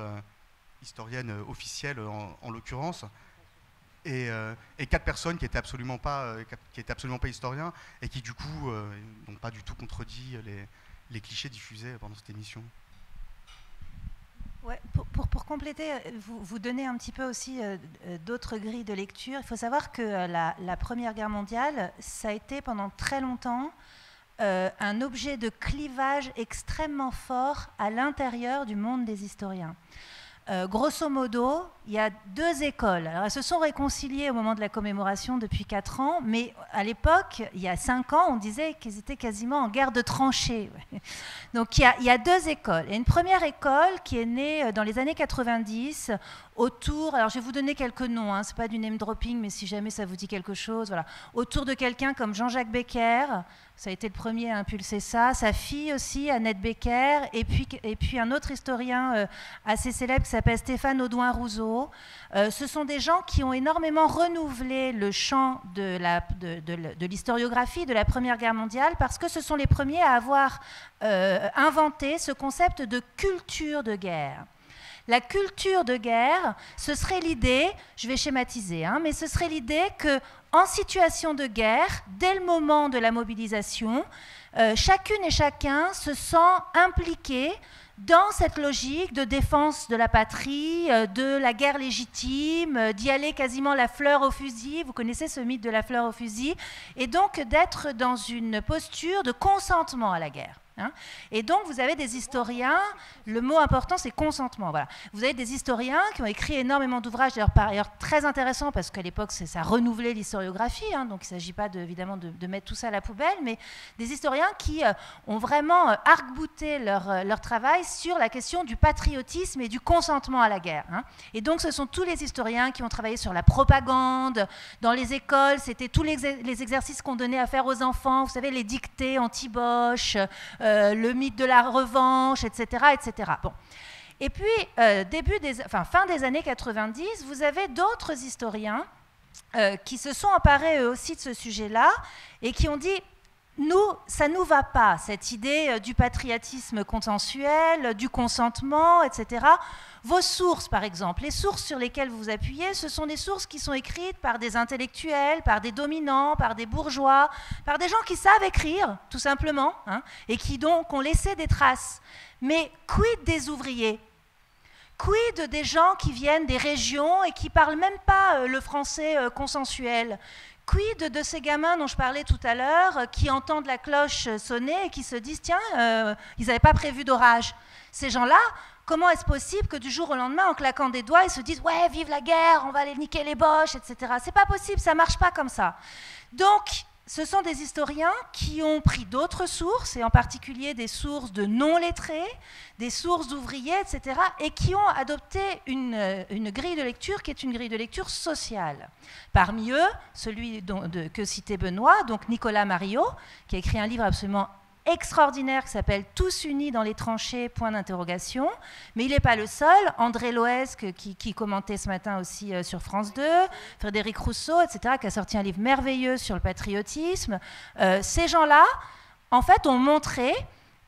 historienne officielle en l'occurrence. Et 4 personnes qui n'étaient absolument pas historiens et qui du coup n'ont pas du tout contredit les clichés diffusés pendant cette émission. Ouais, Pour compléter, vous donnez un petit peu aussi d'autres grilles de lecture. Il faut savoir que la Première Guerre mondiale, ça a été pendant très longtemps un objet de clivage extrêmement fort à l'intérieur du monde des historiens. Grosso modo, il y a deux écoles. Alors, elles se sont réconciliées au moment de la commémoration depuis 4 ans, mais à l'époque, il y a 5 ans, on disait qu'ils étaient quasiment en guerre de tranchées. Donc il y a deux écoles. Il y a une première école qui est née dans les années 90, autour, alors je vais vous donner quelques noms, hein, ce n'est pas du name dropping, mais si jamais ça vous dit quelque chose, voilà. Autour de quelqu'un comme Jean-Jacques Becker, ça a été le premier à impulser ça, sa fille aussi, Annette Becker, et puis un autre historien assez célèbre qui s'appelle Stéphane Audouin-Rousseau. Ce sont des gens qui ont énormément renouvelé le champ de l'historiographie de la Première Guerre mondiale, parce que ce sont les premiers à avoir inventé ce concept de culture de guerre. La culture de guerre, ce serait l'idée, je vais schématiser, hein, mais ce serait l'idée qu'en situation de guerre, dès le moment de la mobilisation, chacune et chacun se sent impliqué dans cette logique de défense de la patrie, de la guerre légitime, d'y aller quasiment la fleur au fusil, vous connaissez ce mythe de la fleur au fusil, et donc d'être dans une posture de consentement à la guerre. Hein. Et donc vous avez des historiens, le mot important c'est consentement, voilà. Vous avez des historiens qui ont écrit énormément d'ouvrages, d'ailleurs par ailleurs très intéressants, parce qu'à l'époque ça renouvelait l'historiographie, hein, donc il ne s'agit pas évidemment de mettre tout ça à la poubelle, mais des historiens qui ont vraiment arc-bouté leur travail sur la question du patriotisme et du consentement à la guerre. Hein. Et donc ce sont tous les historiens qui ont travaillé sur la propagande, dans les écoles, c'était tous les exercices qu'on donnait à faire aux enfants, vous savez, les dictées anti-Bosch, le mythe de la revanche, etc. etc. Bon. Et puis, fin des années 90, vous avez d'autres historiens qui se sont emparés eux aussi de ce sujet-là et qui ont dit ça ne nous va pas, cette idée du patriotisme consensuel, du consentement, etc. Vos sources, par exemple, les sources sur lesquelles vous vous appuyez, ce sont des sources qui sont écrites par des intellectuels, par des dominants, par des bourgeois, par des gens qui savent écrire, tout simplement, hein, et qui donc ont laissé des traces. Mais quid des ouvriers ? Quid des gens qui viennent des régions et qui ne parlent même pas le français consensuel ? Quid de ces gamins dont je parlais tout à l'heure, qui entendent la cloche sonner et qui se disent « Tiens, ils n'avaient pas prévu d'orage ». Ces gens-là, comment est-ce possible que du jour au lendemain, en claquant des doigts, ils se disent « Ouais, vive la guerre, on va aller niquer les Boches, etc. » C'est pas possible, ça ne marche pas comme ça. Donc, ce sont des historiens qui ont pris d'autres sources, et en particulier des sources de non-lettrés, des sources d'ouvriers, etc., et qui ont adopté une grille de lecture qui est une grille de lecture sociale. Parmi eux, celui que citait Benoît, donc Nicolas Mariot, qui a écrit un livre absolument extraordinaire qui s'appelle « Tous unis dans les tranchées, point d'interrogation ». Mais il n'est pas le seul. André Loesque, qui commentait ce matin aussi sur France 2, Frédéric Rousseau, etc., qui a sorti un livre merveilleux sur le patriotisme. Ces gens-là, en fait, ont montré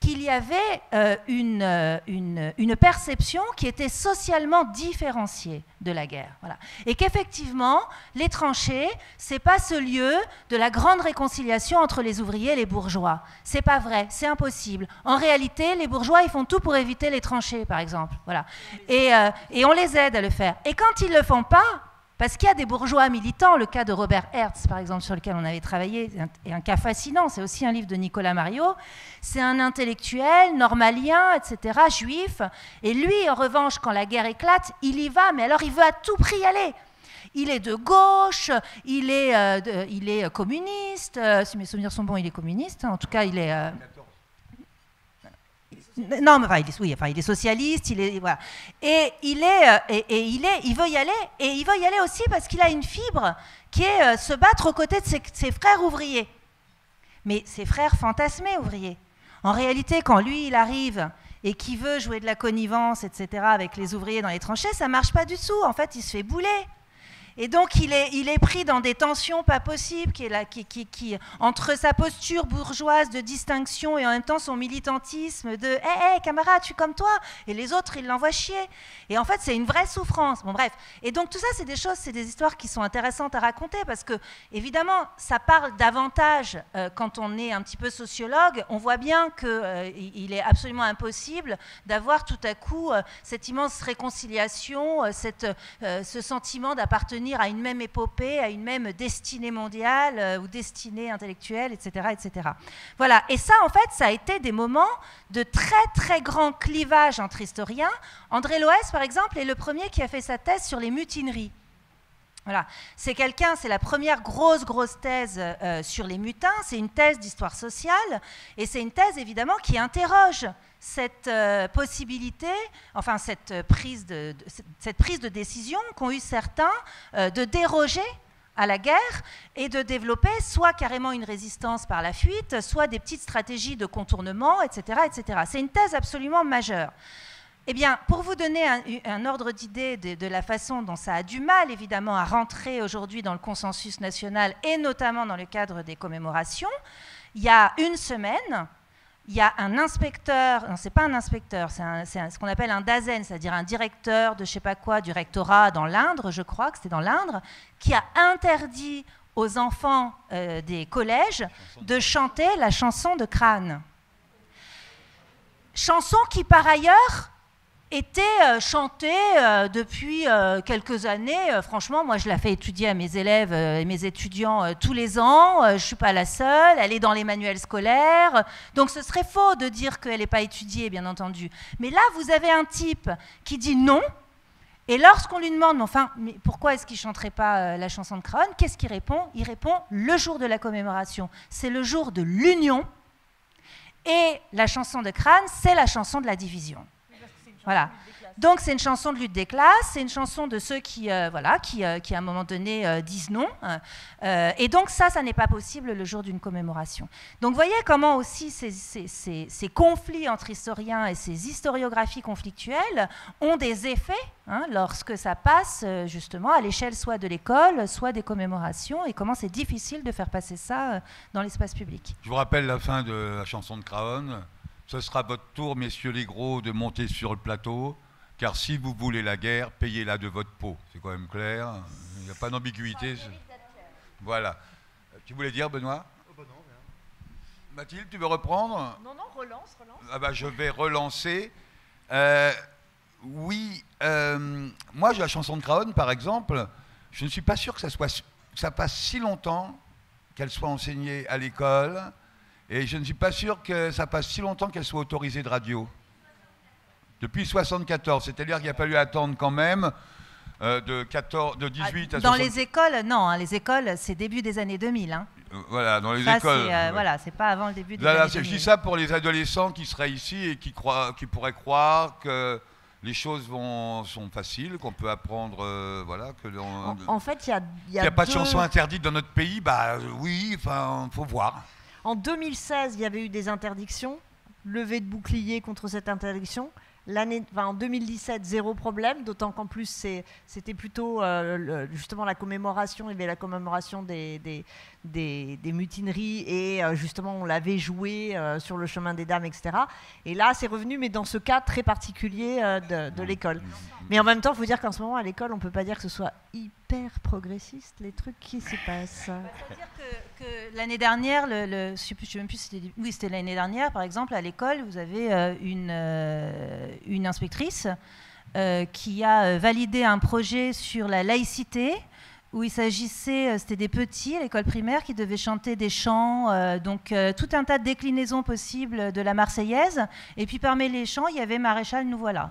qu'il y avait une perception qui était socialement différenciée de la guerre. Voilà. Et qu'effectivement, les tranchées, ce n'est pas ce lieu de la grande réconciliation entre les ouvriers et les bourgeois. Ce n'est pas vrai, c'est impossible. En réalité, les bourgeois, ils font tout pour éviter les tranchées, par exemple. Voilà. Et on les aide à le faire. Et quand ils ne le font pas, parce qu'il y a des bourgeois militants, le cas de Robert Hertz, par exemple, sur lequel on avait travaillé, est un cas fascinant, c'est aussi un livre de Nicolas Mariot, c'est un intellectuel, normalien, etc., juif, et lui, en revanche, quand la guerre éclate, il y va, mais alors il veut à tout prix y aller. Il est de gauche, il est communiste, si mes souvenirs sont bons, il est communiste, en tout cas, il est... Non, mais il est socialiste, voilà. Et il veut y aller, et il veut y aller aussi parce qu'il a une fibre qui est se battre aux côtés de ses frères ouvriers. Mais ses frères fantasmés ouvriers. En réalité, quand lui, il arrive et qu'il veut jouer de la connivence, etc., avec les ouvriers dans les tranchées, ça ne marche pas du tout. En fait, il se fait bouler. Et donc, il est pris dans des tensions pas possibles, entre sa posture bourgeoise de distinction et en même temps son militantisme de « Hé, camarade, je suis comme toi !» Et les autres, ils l'envoient chier. Et en fait, c'est une vraie souffrance. Bon, bref. Et donc, tout ça, c'est des choses, c'est des histoires qui sont intéressantes à raconter parce que, évidemment, ça parle davantage, quand on est un petit peu sociologue, on voit bien qu'il est absolument impossible d'avoir tout à coup cette immense réconciliation, ce sentiment d'appartenir à une même épopée, à une même destinée mondiale ou destinée intellectuelle, etc., etc. Voilà. Et ça, en fait, ça a été des moments de très, très grand clivage entre historiens. André Loès, par exemple, est le premier qui a fait sa thèse sur les mutineries. Voilà. C'est la première grosse thèse sur les mutins. C'est une thèse d'histoire sociale et c'est une thèse, évidemment, qui interroge cette possibilité, enfin cette prise de décision qu'ont eu certains de déroger à la guerre et de développer soit carrément une résistance par la fuite, soit des petites stratégies de contournement, etc., etc. C'est une thèse absolument majeure. Eh bien, pour vous donner un ordre d'idée de la façon dont ça a du mal, évidemment, à rentrer aujourd'hui dans le consensus national et notamment dans le cadre des commémorations, il y a une semaine, il y a un inspecteur, non, c'est pas un inspecteur, c'est ce qu'on appelle un DAZEN, c'est-à-dire un directeur de je sais pas quoi, du rectorat dans l'Indre, je crois que c'était dans l'Indre, qui a interdit aux enfants des collèges de chanter la chanson de Crâne. Chanson qui, par ailleurs, était chantée depuis quelques années. Franchement, moi, je la fais étudier à mes élèves et mes étudiants tous les ans. Je ne suis pas la seule. Elle est dans les manuels scolaires. Donc, ce serait faux de dire qu'elle n'est pas étudiée, bien entendu. Mais là, vous avez un type qui dit non. Et lorsqu'on lui demande, enfin, mais pourquoi est-ce qu'il ne chanterait pas la chanson de Crâne, qu'est-ce qu'il répond? Il répond le jour de la commémoration. C'est le jour de l'union. Et la chanson de Crâne, c'est la chanson de la division. Voilà. Donc c'est une chanson de lutte des classes, c'est une chanson de ceux qui à un moment donné disent non. Et donc ça n'est pas possible le jour d'une commémoration. Donc vous voyez comment aussi ces conflits entre historiens et ces historiographies conflictuelles ont des effets lorsque ça passe justement à l'échelle soit de l'école, soit des commémorations, et comment c'est difficile de faire passer ça dans l'espace public. Je vous rappelle la fin de la chanson de Craon. Ce sera votre tour, messieurs les gros, de monter sur le plateau, car si vous voulez la guerre, payez-la de votre peau. C'est quand même clair, il n'y a pas d'ambiguïté. Voilà. Tu voulais dire, Benoît? Non, rien. Mathilde, tu veux reprendre? Non, relance. Ah bah, je vais relancer. Oui, moi, la chanson de Craon, par exemple, je ne suis pas sûr que ça passe si longtemps qu'elle soit enseignée à l'école. Et je ne suis pas sûr que ça passe si longtemps qu'elle soit autorisée de radio. Depuis 1974, c'est-à-dire qu'il a fallu attendre quand même de 18 à 60. Dans les écoles, non, les écoles, c'est début des années 2000. Voilà, dans les écoles. Voilà, c'est pas avant le début des années 2000. Je dis ça pour les adolescents qui seraient ici et qui pourraient croire que les choses sont faciles, qu'on peut apprendre, en fait, il n'y a pas de chanson interdite dans notre pays, bah oui, enfin, faut voir. En 2016, il y avait eu des interdictions, levée de bouclier contre cette interdiction. En 2017, zéro problème, d'autant qu'en plus, c'était plutôt justement la commémoration, il y avait la commémoration des mutineries et justement, on l'avait joué sur le chemin des dames, etc. Et là, c'est revenu, mais dans ce cas très particulier de l'école. Mais en même temps, il faut dire qu'en ce moment, à l'école, on ne peut pas dire que ce soit hyper progressiste, les trucs qui se passent. C'est-à-dire que l'année dernière, je ne sais même plus si c'était l'année dernière, par exemple, à l'école, vous avez une inspectrice qui a validé un projet sur la laïcité, où il s'agissait, c'était des petits à l'école primaire qui devaient chanter des chants, tout un tas de déclinaisons possibles de la Marseillaise, et puis parmi les chants, il y avait Maréchal, nous voilà.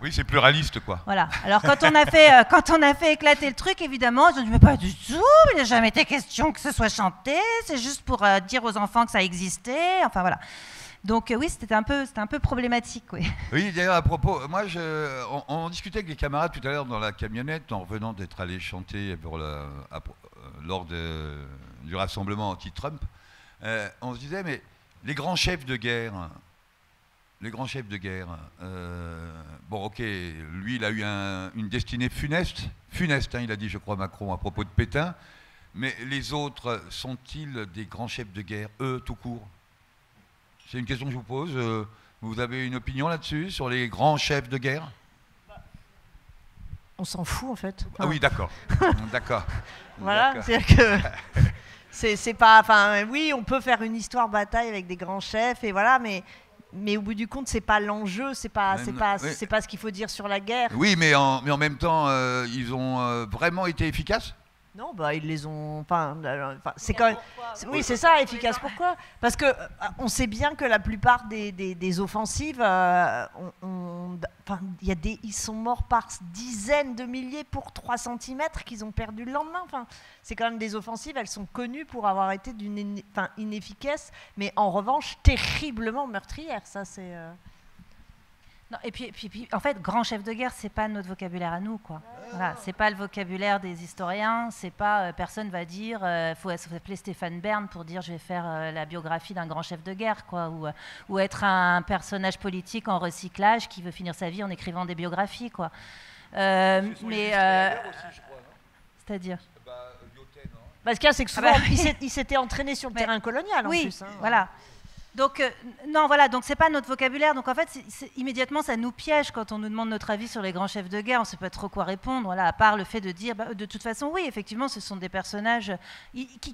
Oui, c'est pluraliste, quoi. Voilà. Alors, quand on a fait éclater le truc, évidemment, ils ont dit, mais pas du tout, il n'a jamais été question que ce soit chanté, c'est juste pour dire aux enfants que ça existait, enfin voilà. Donc oui, c'était un peu problématique. Oui, oui, d'ailleurs, à propos, moi, on discutait avec les camarades tout à l'heure dans la camionnette, en revenant d'être allés chanter lors du rassemblement anti-Trump. On se disait, mais les grands chefs de guerre, Les grands chefs de guerre. Bon, ok, lui, il a eu une destinée funeste. Funeste, hein, il a dit, je crois, Macron, à propos de Pétain. Mais les autres, sont-ils des grands chefs de guerre, eux, tout court? C'est une question que je vous pose. Vous avez une opinion là-dessus, sur les grands chefs de guerre? On s'en fout, en fait. Ah oui, d'accord. D'accord. Voilà, c'est-à-dire que c'est pas... Enfin, oui, on peut faire une histoire bataille avec des grands chefs, et voilà, mais au bout du compte, c'est pas l'enjeu, c'est pas ce qu'il faut dire sur la guerre. Oui, mais en même temps, ils ont vraiment été efficaces? Non, bah ils les ont. Enfin, c'est quand même. Oui, c'est ça, efficace. Pourquoi? Parce que on sait bien que la plupart des offensives, ils sont morts par dizaines de milliers pour 3 centimètres qu'ils ont perdu le lendemain. Enfin, c'est quand même des offensives. Elles sont connues pour avoir été inefficaces, mais en revanche terriblement meurtrières. Ça, c'est. Non, et puis, en fait, grand chef de guerre, c'est pas notre vocabulaire à nous, quoi. Voilà, c'est pas le vocabulaire des historiens. C'est pas personne va dire, faut s'appeler Stéphane Bern pour dire je vais faire la biographie d'un grand chef de guerre, quoi, ou être un personnage politique en recyclage qui veut finir sa vie en écrivant des biographies, quoi. C'est-à-dire. Parce qu'il y a, c'est que souvent, il s'était entraîné sur le terrain colonial, en plus. Hein, voilà. Donc, non, voilà, donc c'est pas notre vocabulaire. Donc, en fait, immédiatement, ça nous piège quand on nous demande notre avis sur les grands chefs de guerre. On ne sait pas trop quoi répondre, voilà, à part le fait de dire, de toute façon, oui, effectivement, ce sont des personnages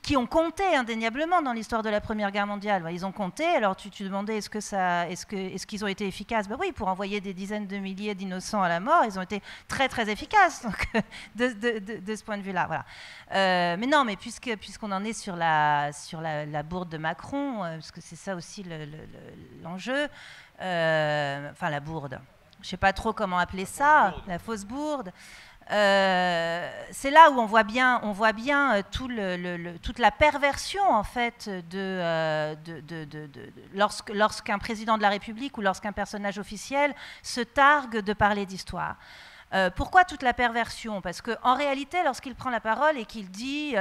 qui ont compté indéniablement dans l'histoire de la Première Guerre mondiale. Ils ont compté. Alors, tu demandais, est-ce qu'ils ont été efficaces? Oui, pour envoyer des dizaines de milliers d'innocents à la mort, ils ont été très, très efficaces. Donc, de ce point de vue-là, voilà. Mais non, mais puisqu'on en est sur la bourde de Macron, parce que c'est ça aussi l'enjeu, enfin la bourde, je ne sais pas trop comment appeler ça, la fausse bourde, c'est là où on voit bien toute la perversion en fait lorsqu'un président de la République ou lorsqu'un personnage officiel se targue de parler d'histoire. Pourquoi toute la perversion? Parce qu'en réalité, lorsqu'il prend la parole et qu'il dit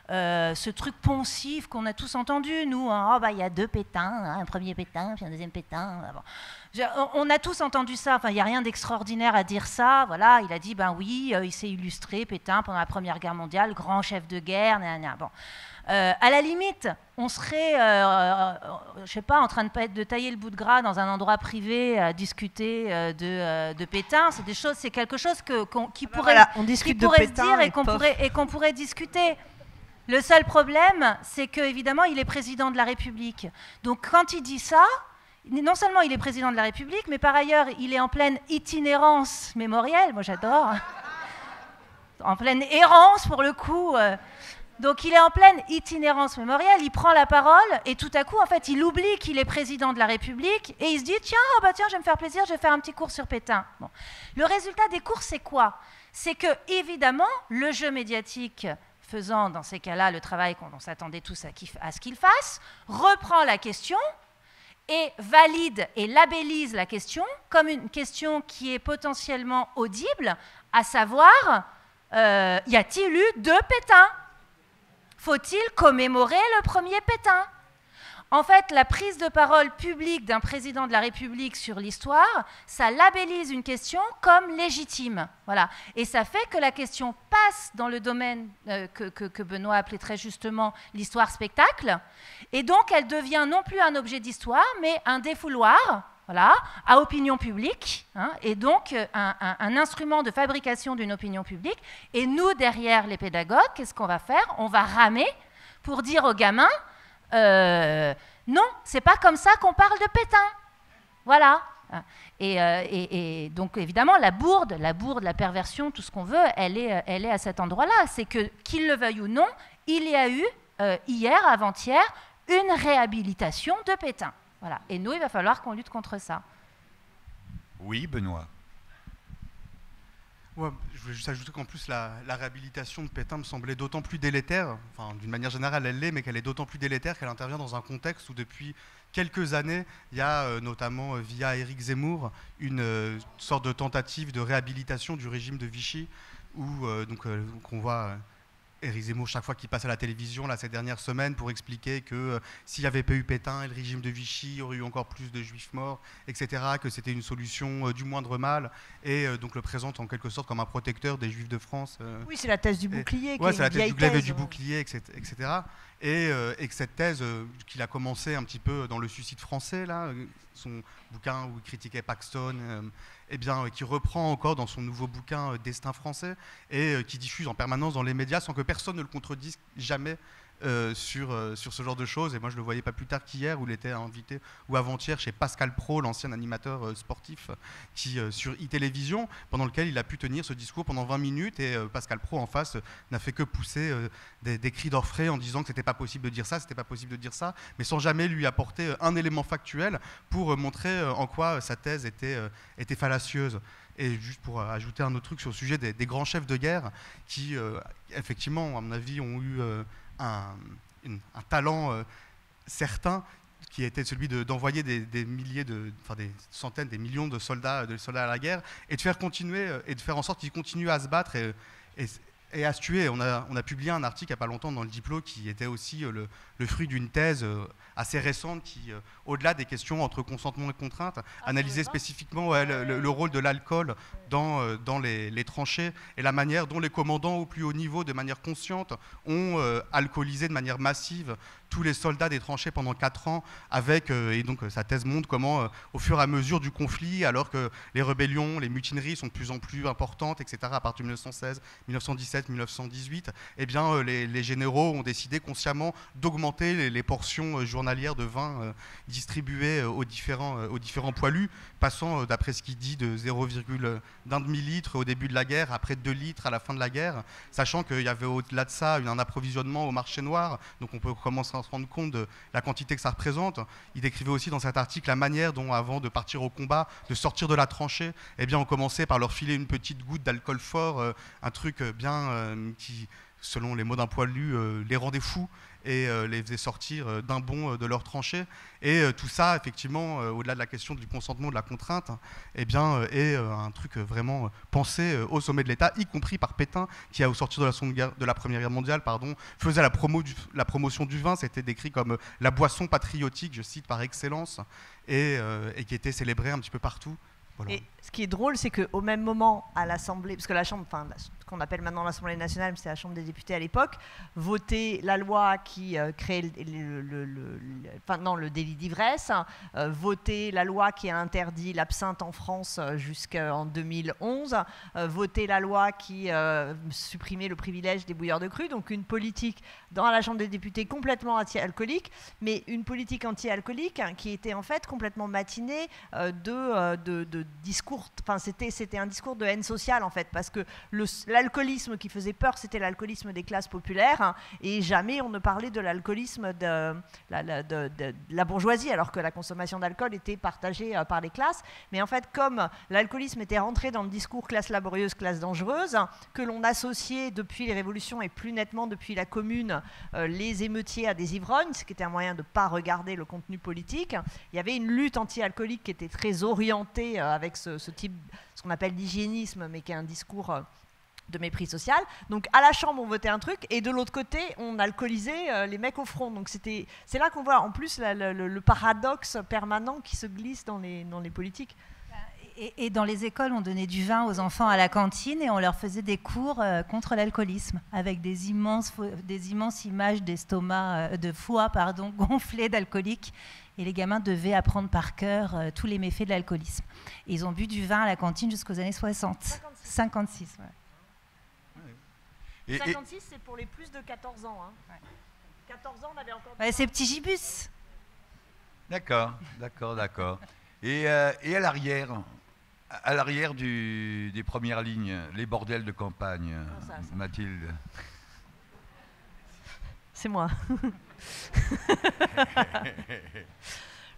ce truc poncif qu'on a tous entendu, nous, hein, il y a 2 Pétains, hein, un premier Pétain, puis un deuxième Pétain. Bon. On a tous entendu ça, enfin, il n'y a rien d'extraordinaire à dire ça. Voilà, il a dit, ben oui, il s'est illustré, Pétain, pendant la Première Guerre mondiale, grand chef de guerre, bon. À la limite, on serait, je sais pas, en train de tailler le bout de gras dans un endroit privé à discuter de Pétain. C'est quelque chose qui pourrait se dire et qu'on pourrait discuter. Le seul problème, c'est qu'évidemment, il est président de la République. Donc, quand il dit ça, non seulement il est président de la République, mais par ailleurs, il est en pleine itinérance mémorielle. Moi, j'adore. En pleine errance, pour le coup. Donc, il est en pleine itinérance mémorielle, il prend la parole et tout à coup, en fait, il oublie qu'il est président de la République et il se dit « Tiens, je vais me faire plaisir, je vais faire un petit cours sur Pétain. » Bon. Le résultat des cours, c'est quoi? C'est que, évidemment, le jeu médiatique faisant, dans ces cas-là, le travail qu'on s'attendait tous à ce qu'il fasse, reprend la question et valide et labellise la question comme une question qui est potentiellement audible, à savoir, y a-t-il eu 2 Pétains? Faut-il commémorer le premier Pétain? En fait, la prise de parole publique d'un président de la République sur l'histoire, ça labellise une question comme légitime. Voilà. Et ça fait que la question passe dans le domaine que Benoît appelait très justement l'histoire spectacle. Et donc, elle devient non plus un objet d'histoire, mais un défouloir, voilà, à opinion publique, hein, et donc un instrument de fabrication d'une opinion publique. Et nous, derrière les pédagogues, qu'est-ce qu'on va faire? On va ramer pour dire aux gamins non, c'est pas comme ça qu'on parle de Pétain. Voilà. Et donc, évidemment, la bourde, la perversion, tout ce qu'on veut, elle est à cet endroit-là. C'est que, qu'il le veuille ou non, il y a eu, hier, avant-hier, une réhabilitation de Pétain. Voilà. Et nous, il va falloir qu'on lutte contre ça. Oui, Benoît. Ouais, je voulais juste ajouter qu'en plus, la réhabilitation de Pétain me semblait d'autant plus délétère, enfin, d'une manière générale, elle l'est, mais qu'elle est d'autant plus délétère qu'elle intervient dans un contexte où, depuis quelques années, il y a notamment, via Éric Zemmour, une sorte de tentative de réhabilitation du régime de Vichy, où on voit Éric Zemmour, chaque fois qu'il passe à la télévision là, ces dernières semaines, pour expliquer que s'il n'y avait pas eu Pétain et le régime de Vichy, il y aurait eu encore plus de juifs morts, etc., que c'était une solution du moindre mal, et donc le présente en quelque sorte comme un protecteur des juifs de France. Oui, c'est la thèse du bouclier. Oui, c'est la thèse du glaive et du bouclier, etc. Et que cette thèse qu'il a commencé un petit peu dans Le Suicide français, là, son bouquin où il critiquait Paxton, qui reprend encore dans son nouveau bouquin Destin français, et qui diffuse en permanence dans les médias sans que personne ne le contredise jamais sur ce genre de choses. Et moi je le voyais pas plus tard qu'hier, où il était invité, ou avant-hier, chez Pascal Praud, l'ancien animateur sportif sur e-télévision, pendant lequel il a pu tenir ce discours pendant 20 minutes, et Pascal Praud en face n'a fait que pousser des cris d'orfraie en disant que c'était pas possible de dire ça, c'était pas possible de dire ça, mais sans jamais lui apporter un élément factuel pour montrer en quoi sa thèse était fallacieuse. Et juste pour ajouter un autre truc sur le sujet des grands chefs de guerre qui, effectivement, à mon avis, ont eu un talent certain, qui était celui d'envoyer des milliers, des centaines, des millions de soldats à la guerre, et de faire continuer, et de faire en sorte qu'ils continuent à se battre et à se tuer. On a publié un article il n'y a pas longtemps dans le Diplo qui était aussi le fruit d'une thèse assez récente qui, au-delà des questions entre consentement et contrainte, analysait spécifiquement le rôle de l'alcool dans les tranchées, et la manière dont les commandants au plus haut niveau, de manière consciente, ont alcoolisé de manière massive tous les soldats des tranchées pendant 4 ans, et donc sa thèse montre comment, au fur et à mesure du conflit, alors que les rébellions, les mutineries sont de plus en plus importantes, etc., à partir de 1916, 1917, 1918, les généraux ont décidé consciemment d'augmenter les portions journalières de vin distribuées aux différents poilus, passant, d'après ce qu'il dit, de 0,1 demi-litre au début de la guerre, après 2 litres à la fin de la guerre, sachant qu'il y avait au-delà de ça un approvisionnement au marché noir, donc on peut commencer à se rendre compte de la quantité que ça représente. Il décrivait aussi dans cet article la manière dont, avant de partir au combat, de sortir de la tranchée, on commençait par leur filer une petite goutte d'alcool fort, un truc qui, selon les mots d'un poilu, les rendait fous et les faisait sortir d'un bond de leur tranchée. Et tout ça, effectivement, au-delà de la question du consentement, de la contrainte, est un truc vraiment pensé au sommet de l'État, y compris par Pétain, qui, au sortir de la Première Guerre mondiale, faisait la promotion du vin. C'était décrit comme la boisson patriotique, je cite, par excellence, et qui était célébrée un petit peu partout. Voilà. Et ce qui est drôle, c'est qu'au même moment, à l'Assemblée, parce que la Chambre, ce qu'on appelle maintenant l'Assemblée nationale, mais c'est la Chambre des députés à l'époque, votait la loi qui créait le délit d'ivresse, votait la loi qui a interdit l'absinthe en France jusqu'en 2011, votait la loi qui supprimait le privilège des bouilleurs de cru, donc une politique dans la Chambre des députés complètement anti-alcoolique, mais une politique anti-alcoolique qui était en fait complètement matinée de discours, c'était un discours de haine sociale en fait, parce que l'alcoolisme qui faisait peur, c'était l'alcoolisme des classes populaires, et jamais on ne parlait de l'alcoolisme de la bourgeoisie, alors que la consommation d'alcool était partagée par les classes. Mais en fait, comme l'alcoolisme était rentré dans le discours classe laborieuse, classe dangereuse, que l'on associait depuis les révolutions et plus nettement depuis la Commune les émeutiers à des ivrognes, ce qui était un moyen de ne pas regarder le contenu politique. Il y avait une lutte anti-alcoolique qui était très orientée avec ce type, ce qu'on appelle d'hygiénisme, mais qui est un discours de mépris social. Donc à la Chambre, on votait un truc, et de l'autre côté, on alcoolisait les mecs au front. Donc c'est là qu'on voit en plus le paradoxe permanent qui se glisse dans les politiques. Et dans les écoles, on donnait du vin aux enfants à la cantine et on leur faisait des cours contre l'alcoolisme avec des immenses images d'estomac, de foie gonflés d'alcooliques. Et les gamins devaient apprendre par cœur tous les méfaits de l'alcoolisme. Et ils ont bu du vin à la cantine jusqu'aux années 60. 56, ouais. 56, c'est pour les plus de 14 ans. Hein. Ouais. 14 ans, on avait encore... c'est petit gibus. D'accord. Et à l'arrière des premières lignes, les bordels de campagne, Mathilde. C'est moi.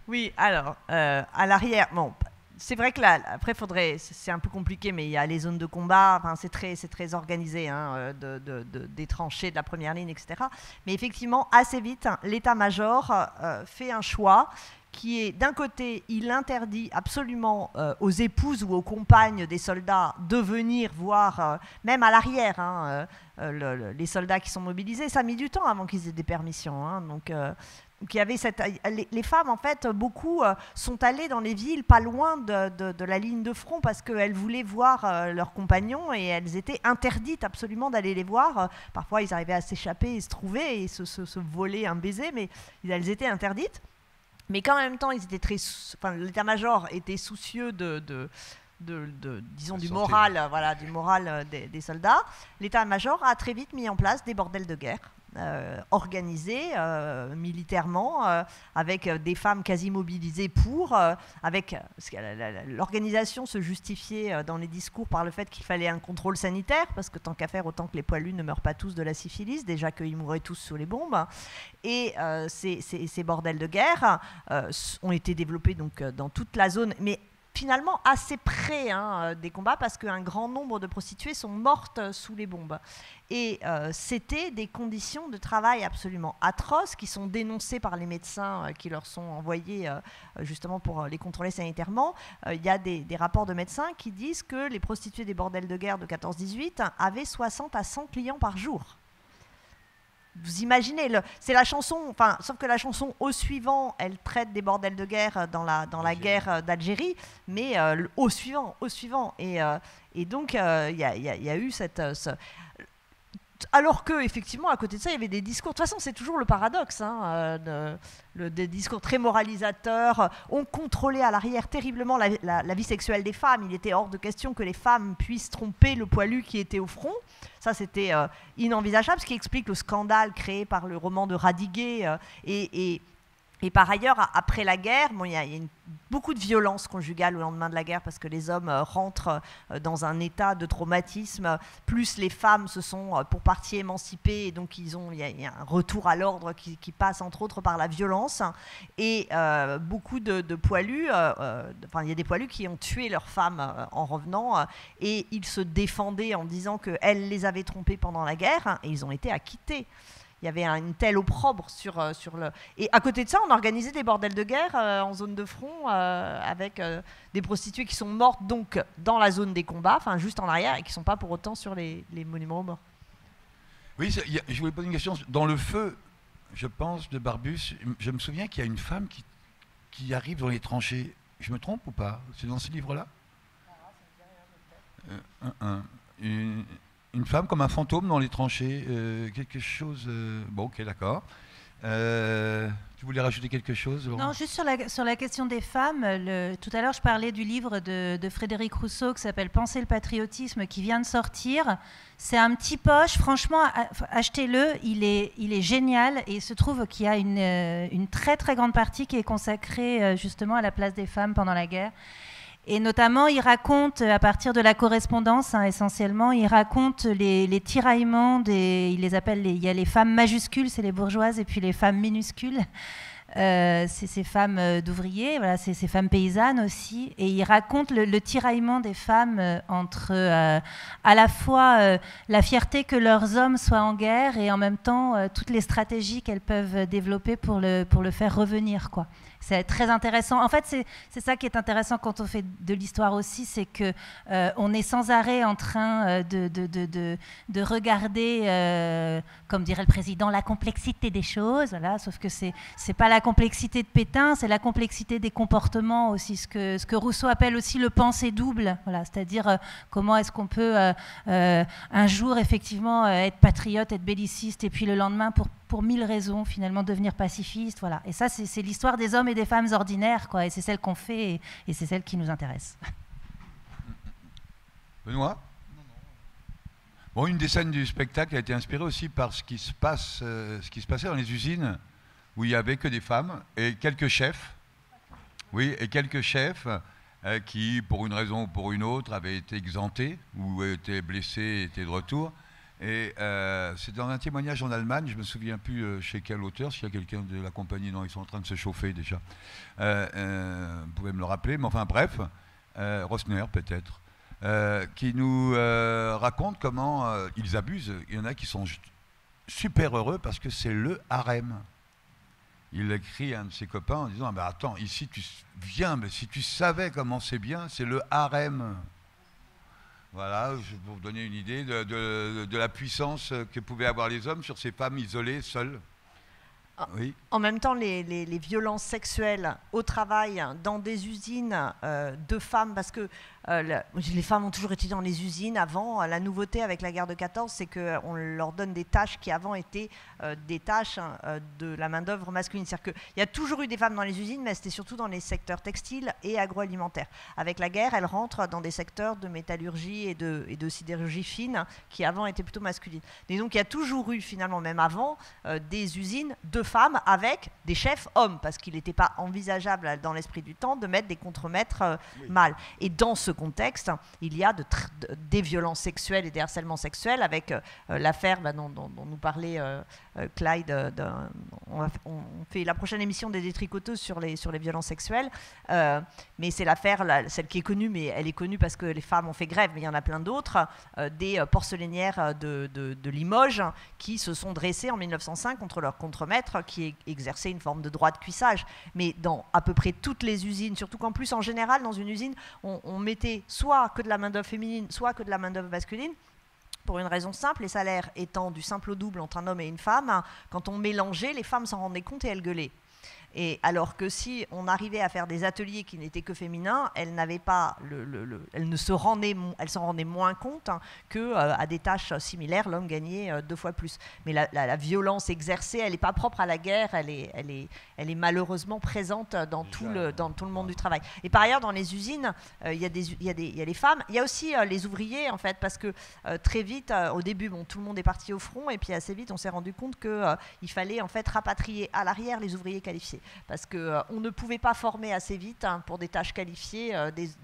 Oui, alors, à l'arrière, bon, c'est vrai que là, après, c'est un peu compliqué, mais il y a les zones de combat, c'est très organisé, hein, des tranchées de la première ligne, etc. Mais effectivement, assez vite, l'état-major fait un choix qui est, d'un côté, il interdit absolument aux épouses ou aux compagnes des soldats de venir voir, même à l'arrière, hein, les soldats qui sont mobilisés. Ça a mis du temps avant qu'ils aient des permissions. Hein, donc il y avait les femmes, en fait, beaucoup sont allées dans les villes pas loin de la ligne de front parce qu'elles voulaient voir leurs compagnons et elles étaient interdites absolument d'aller les voir. Parfois, ils arrivaient à s'échapper et se trouver et se voler un baiser, mais elles étaient interdites. Mais qu'en même temps, ils étaient l'état-major était soucieux disons, du moral, du moral des soldats. L'état-major a très vite mis en place des bordels de guerre organisés militairement, avec des femmes quasi mobilisées l'organisation se justifiait dans les discours par le fait qu'il fallait un contrôle sanitaire, parce que tant qu'à faire, autant que les poilus ne meurent pas tous de la syphilis, déjà qu'ils mouraient tous sous les bombes. Et ces bordels de guerre ont été développés donc, dans toute la zone, mais finalement assez près des combats, parce qu'un grand nombre de prostituées sont mortes sous les bombes. Et c'était des conditions de travail absolument atroces qui sont dénoncées par les médecins qui leur sont envoyés justement pour les contrôler sanitairement. Il y a des rapports de médecins qui disent que les prostituées des bordels de guerre de 14-18 avaient 60 à 100 clients par jour. Vous imaginez, c'est la chanson, sauf que la chanson Au suivant, elle traite des bordels de guerre dans la guerre d'Algérie, mais au suivant. Et donc, il y a eu alors que, effectivement, à côté de ça, il y avait des discours. De toute façon, c'est toujours le paradoxe, des discours très moralisateurs. On contrôlait à l'arrière terriblement la vie sexuelle des femmes. Il était hors de question que les femmes puissent tromper le poilu qui était au front. Ça, c'était inenvisageable, ce qui explique le scandale créé par le roman de Radiguet et par ailleurs, après la guerre, il y a beaucoup de violence conjugale au lendemain de la guerre parce que les hommes rentrent dans un état de traumatisme, plus les femmes se sont pour partie émancipées, et donc il y a un retour à l'ordre qui passe entre autres par la violence. Et beaucoup de poilus, il y a des poilus qui ont tué leurs femmes en revenant, et ils se défendaient en disant qu'elles les avaient trompés pendant la guerre, et ils ont été acquittés. Il y avait une telle opprobre sur le... Et à côté de ça, on organisait des bordels de guerre en zone de front avec des prostituées qui sont mortes donc dans la zone des combats, juste en arrière, et qui ne sont pas pour autant sur les monuments aux morts. Oui, je voulais poser une question. Dans le feu, je pense, de Barbus, je me souviens qu'il y a une femme qui arrive dans les tranchées. Je me trompe ou pas? C'est dans ce livre-là? Une femme comme un fantôme dans les tranchées, quelque chose... Bon, ok, d'accord. Tu voulais rajouter quelque chose, Laurent? Non, juste sur la question des femmes. Tout à l'heure, je parlais du livre de Frédéric Rousseau qui s'appelle « Penser le patriotisme » qui vient de sortir. C'est un petit poche, franchement, achetez-le, il est génial. Et il se trouve qu'il y a une très très grande partie qui est consacrée justement à la place des femmes pendant la guerre. Et notamment, il raconte, à partir de la correspondance, essentiellement, il raconte les tiraillements, il les appelle, il y a les femmes majuscules, c'est les bourgeoises, et puis les femmes minuscules, c'est ces femmes d'ouvriers, voilà, c'est ces femmes paysannes aussi. Et il raconte le tiraillement des femmes entre à la fois la fierté que leurs hommes soient en guerre et en même temps toutes les stratégies qu'elles peuvent développer pour le faire revenir, quoi. C'est très intéressant. En fait, c'est ça qui est intéressant quand on fait de l'histoire aussi, c'est que on est sans arrêt en train de regarder, comme dirait le président, la complexité des choses. Voilà, sauf que c'est pas la complexité de Pétain, c'est la complexité des comportements aussi, ce que Rousseau appelle aussi le penser double. Voilà, c'est-à-dire comment est-ce qu'on peut un jour effectivement être patriote, être belliciste, et puis le lendemain pour 1000 raisons, finalement, devenir pacifiste, voilà. Et ça, c'est l'histoire des hommes et des femmes ordinaires, quoi, et c'est celle qu'on fait, et c'est celle qui nous intéresse. Benoît ? Bon, une des scènes du spectacle a été inspirée aussi par ce qui se passait dans les usines, où il n'y avait que des femmes, et quelques chefs, qui, pour une raison ou pour une autre, avaient été exemptés, ou étaient blessés, étaient de retour. Et c'est dans un témoignage en Allemagne, je ne me souviens plus chez quel auteur, s'il y a quelqu'un de la compagnie, non, ils sont en train de se chauffer déjà. Vous pouvez me le rappeler, mais enfin bref, Rosner peut-être, qui nous raconte comment ils abusent. Il y en a qui sont super heureux parce que c'est le harem. il écrit à un de ses copains en disant « bah attends, ici tu viens, mais si tu savais comment c'est bien, c'est le harem ». Voilà, pour vous donner une idée de la puissance que pouvaient avoir les hommes sur ces femmes isolées, seules. Oui. En même temps, les violences sexuelles au travail, dans des usines de femmes, parce que les femmes ont toujours été dans les usines avant. La nouveauté avec la guerre de 14, c'est qu'on leur donne des tâches qui avant étaient des tâches de la main-d'œuvre masculine. C'est-à-dire qu'il y a toujours eu des femmes dans les usines, mais c'était surtout dans les secteurs textiles et agroalimentaires. Avec la guerre, elles rentrent dans des secteurs de métallurgie et de sidérurgie fine qui avant étaient plutôt masculines. Et donc il y a toujours eu, finalement, même avant, des usines de femmes avec des chefs hommes, parce qu'il n'était pas envisageable dans l'esprit du temps de mettre des contremaîtres mâles. Et dans ce contexte, il y a des violences sexuelles et des harcèlements sexuels, avec l'affaire dont nous parlait Clyde. On fait la prochaine émission des détricoteuses sur les violences sexuelles, mais c'est l'affaire, celle qui est connue, mais elle est connue parce que les femmes ont fait grève, mais il y en a plein d'autres, des porcelainières de Limoges qui se sont dressées en 1905 contre leur contremaître qui exerçait une forme de droit de cuissage. Mais dans à peu près toutes les usines, surtout qu'en plus, en général, dans une usine, on mettait soit que de la main-d'œuvre féminine, soit que de la main-d'œuvre masculine, pour une raison simple, les salaires étant du simple au double entre un homme et une femme, quand on mélangeait, les femmes s'en rendaient compte et elles gueulaient. Et alors que si on arrivait à faire des ateliers qui n'étaient que féminins, elles s'en rendaient moins compte qu'à des tâches similaires, l'homme gagnait 2 fois plus. Mais la violence exercée, elle n'est pas propre à la guerre, elle est malheureusement présente dans tout le monde du travail. Et par ailleurs, dans les usines, il y a les femmes, il y a aussi les ouvriers, en fait, parce que très vite, au début, tout le monde est parti au front, et puis assez vite, on s'est rendu compte qu'il fallait en fait rapatrier à l'arrière les ouvriers qualifiés. Parce qu'on ne pouvait pas former assez vite pour des tâches qualifiées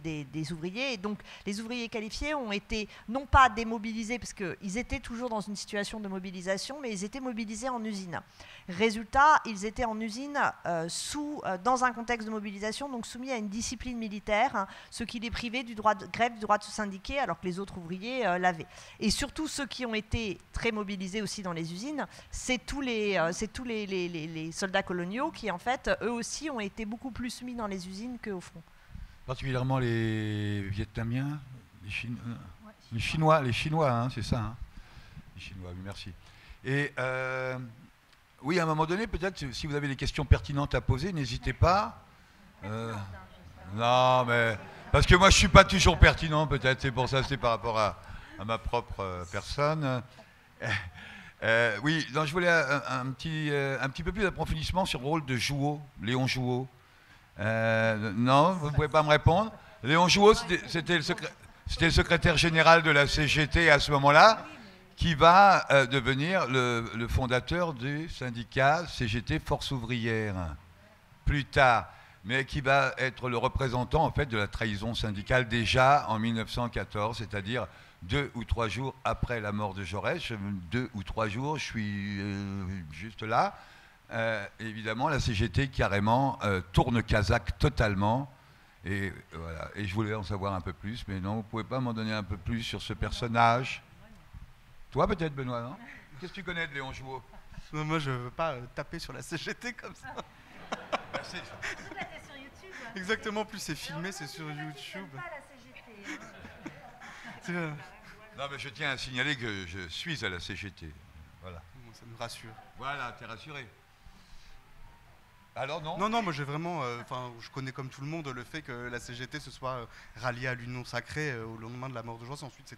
des ouvriers. Et donc, les ouvriers qualifiés ont été non pas démobilisés, parce qu'ils étaient toujours dans une situation de mobilisation, mais ils étaient mobilisés en usine. Résultat, ils étaient en usine dans un contexte de mobilisation, donc soumis à une discipline militaire, ce qui les privait du droit de grève, du droit de se syndiquer, alors que les autres ouvriers l'avaient. Et surtout, ceux qui ont été très mobilisés aussi dans les usines, c'est tous les soldats coloniaux qui, en fait, eux aussi ont été beaucoup plus mis dans les usines qu'au front. Particulièrement les Vietnamiens, les Chinois, hein, c'est ça, hein. Les Chinois, oui, merci. Et oui, à un moment donné, peut-être, si vous avez des questions pertinentes à poser, n'hésitez pas. Non, mais parce que moi, je suis pas toujours pertinent, peut-être, c'est pour ça, c'est par rapport à ma propre personne. Oui, donc je voulais un petit peu plus d'approfondissement sur le rôle de Jouot, Léon Jouot. Non, vous ne pouvez pas me répondre. Léon Jouot, c'était le secrétaire général de la CGT à ce moment-là, qui va devenir le fondateur du syndicat CGT Force Ouvrière, plus tard, mais qui va être le représentant en fait de la trahison syndicale déjà en 1914, c'est-à-dire 2 ou 3 jours après la mort de Jaurès. 2 ou 3 jours, je suis juste là. Évidemment, la CGT carrément tourne kazakh totalement. Et voilà. Et je voulais en savoir un peu plus, mais non, vous ne pouvez pas m'en donner un peu plus sur ce personnage. Toi peut-être, Benoît, non? Qu'est-ce que tu connais de Léon Jouot? Non, moi, je ne veux pas taper sur la CGT comme ça. Bah, c'est ça. Sur YouTube. Exactement, plus c'est filmé, c'est sur YouTube. Non, mais je tiens à signaler que je suis à la CGT. Voilà. Ça me rassure. Voilà, t'es rassuré. Alors non? Non, moi j'ai vraiment, je connais comme tout le monde le fait que la CGT se soit ralliée à l'Union Sacrée au lendemain de la mort de Jaurès. Ensuite,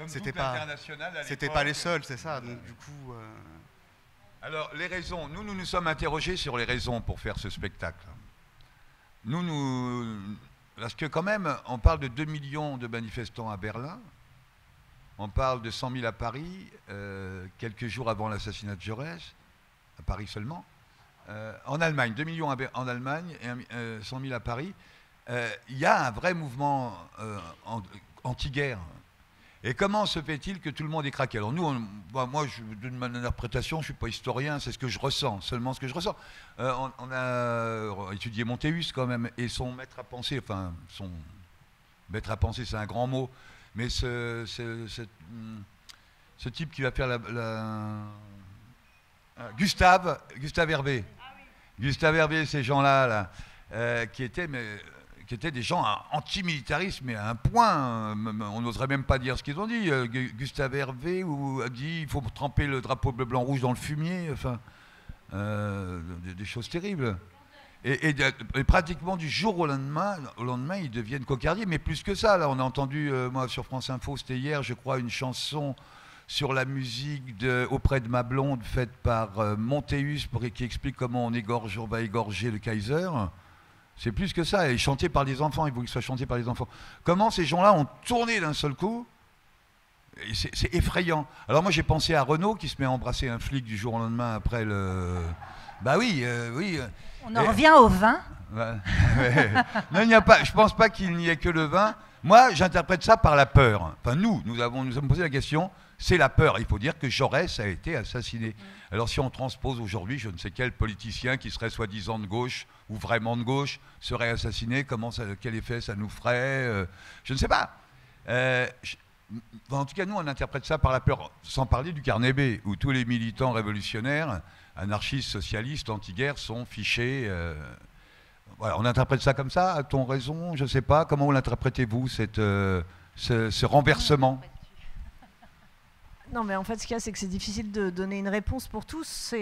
c'était pas les seuls, c'est ça. Donc du coup. Alors les raisons. Nous sommes interrogés sur les raisons pour faire ce spectacle. Parce que quand même, on parle de 2 millions de manifestants à Berlin. On parle de 100 000 à Paris, quelques jours avant l'assassinat de Jaurès, à Paris seulement. En Allemagne, 2 millions en Allemagne et 100 000 à Paris. Il y a un vrai mouvement anti-guerre. Et comment se fait-il que tout le monde est craqué? Alors nous, moi, je donne ma interprétation, je ne suis pas historien, c'est ce que je ressens, seulement ce que je ressens. On a étudié Montéus quand même, et son maître à penser, c'est un grand mot, mais ce type qui va faire Gustave Hervé. Gustave Hervé, ces gens-là, là, qui étaient des gens antimilitaristes, mais à un point, on n'oserait même pas dire ce qu'ils ont dit. Gustave Hervé a dit il faut tremper le drapeau bleu-blanc-rouge dans le fumier, enfin, des choses terribles. Et pratiquement du jour au lendemain, ils deviennent cocardiers, mais plus que ça. Là, on a entendu, moi, sur France Info, c'était hier, je crois, une chanson sur la musique Auprès de ma blonde, faite par Montéus, qui explique comment on va égorger le Kaiser. C'est plus que ça, et chanté par des enfants, il faut qu'il soit chanté par des enfants. Comment ces gens-là ont tourné d'un seul coup? C'est effrayant. Alors moi, j'ai pensé à Renaud, qui se met à embrasser un flic du jour au lendemain après le... Bah oui, oui. On en revient au vin. Ouais. Non, il n'y a pas. Je pense pas qu'il n'y ait que le vin. Moi, j'interprète ça par la peur. Enfin, nous sommes posé la question. C'est la peur. Il faut dire que Jaurès a été assassiné. Alors, si on transpose aujourd'hui, je ne sais quel politicien qui serait soi-disant de gauche ou vraiment de gauche serait assassiné, quel effet ça nous ferait je ne sais pas. En tout cas, nous, on interprète ça par la peur, sans parler du carnet B, où tous les militants révolutionnaires, anarchistes, socialistes, anti-guerre, sont fichés. Voilà, on interprète ça comme ça. A-t-on raison? Je ne sais pas. Comment l'interprétez-vous, ce renversement? Non, mais en fait, ce qu'il y a, c'est que c'est difficile de donner une réponse pour tous.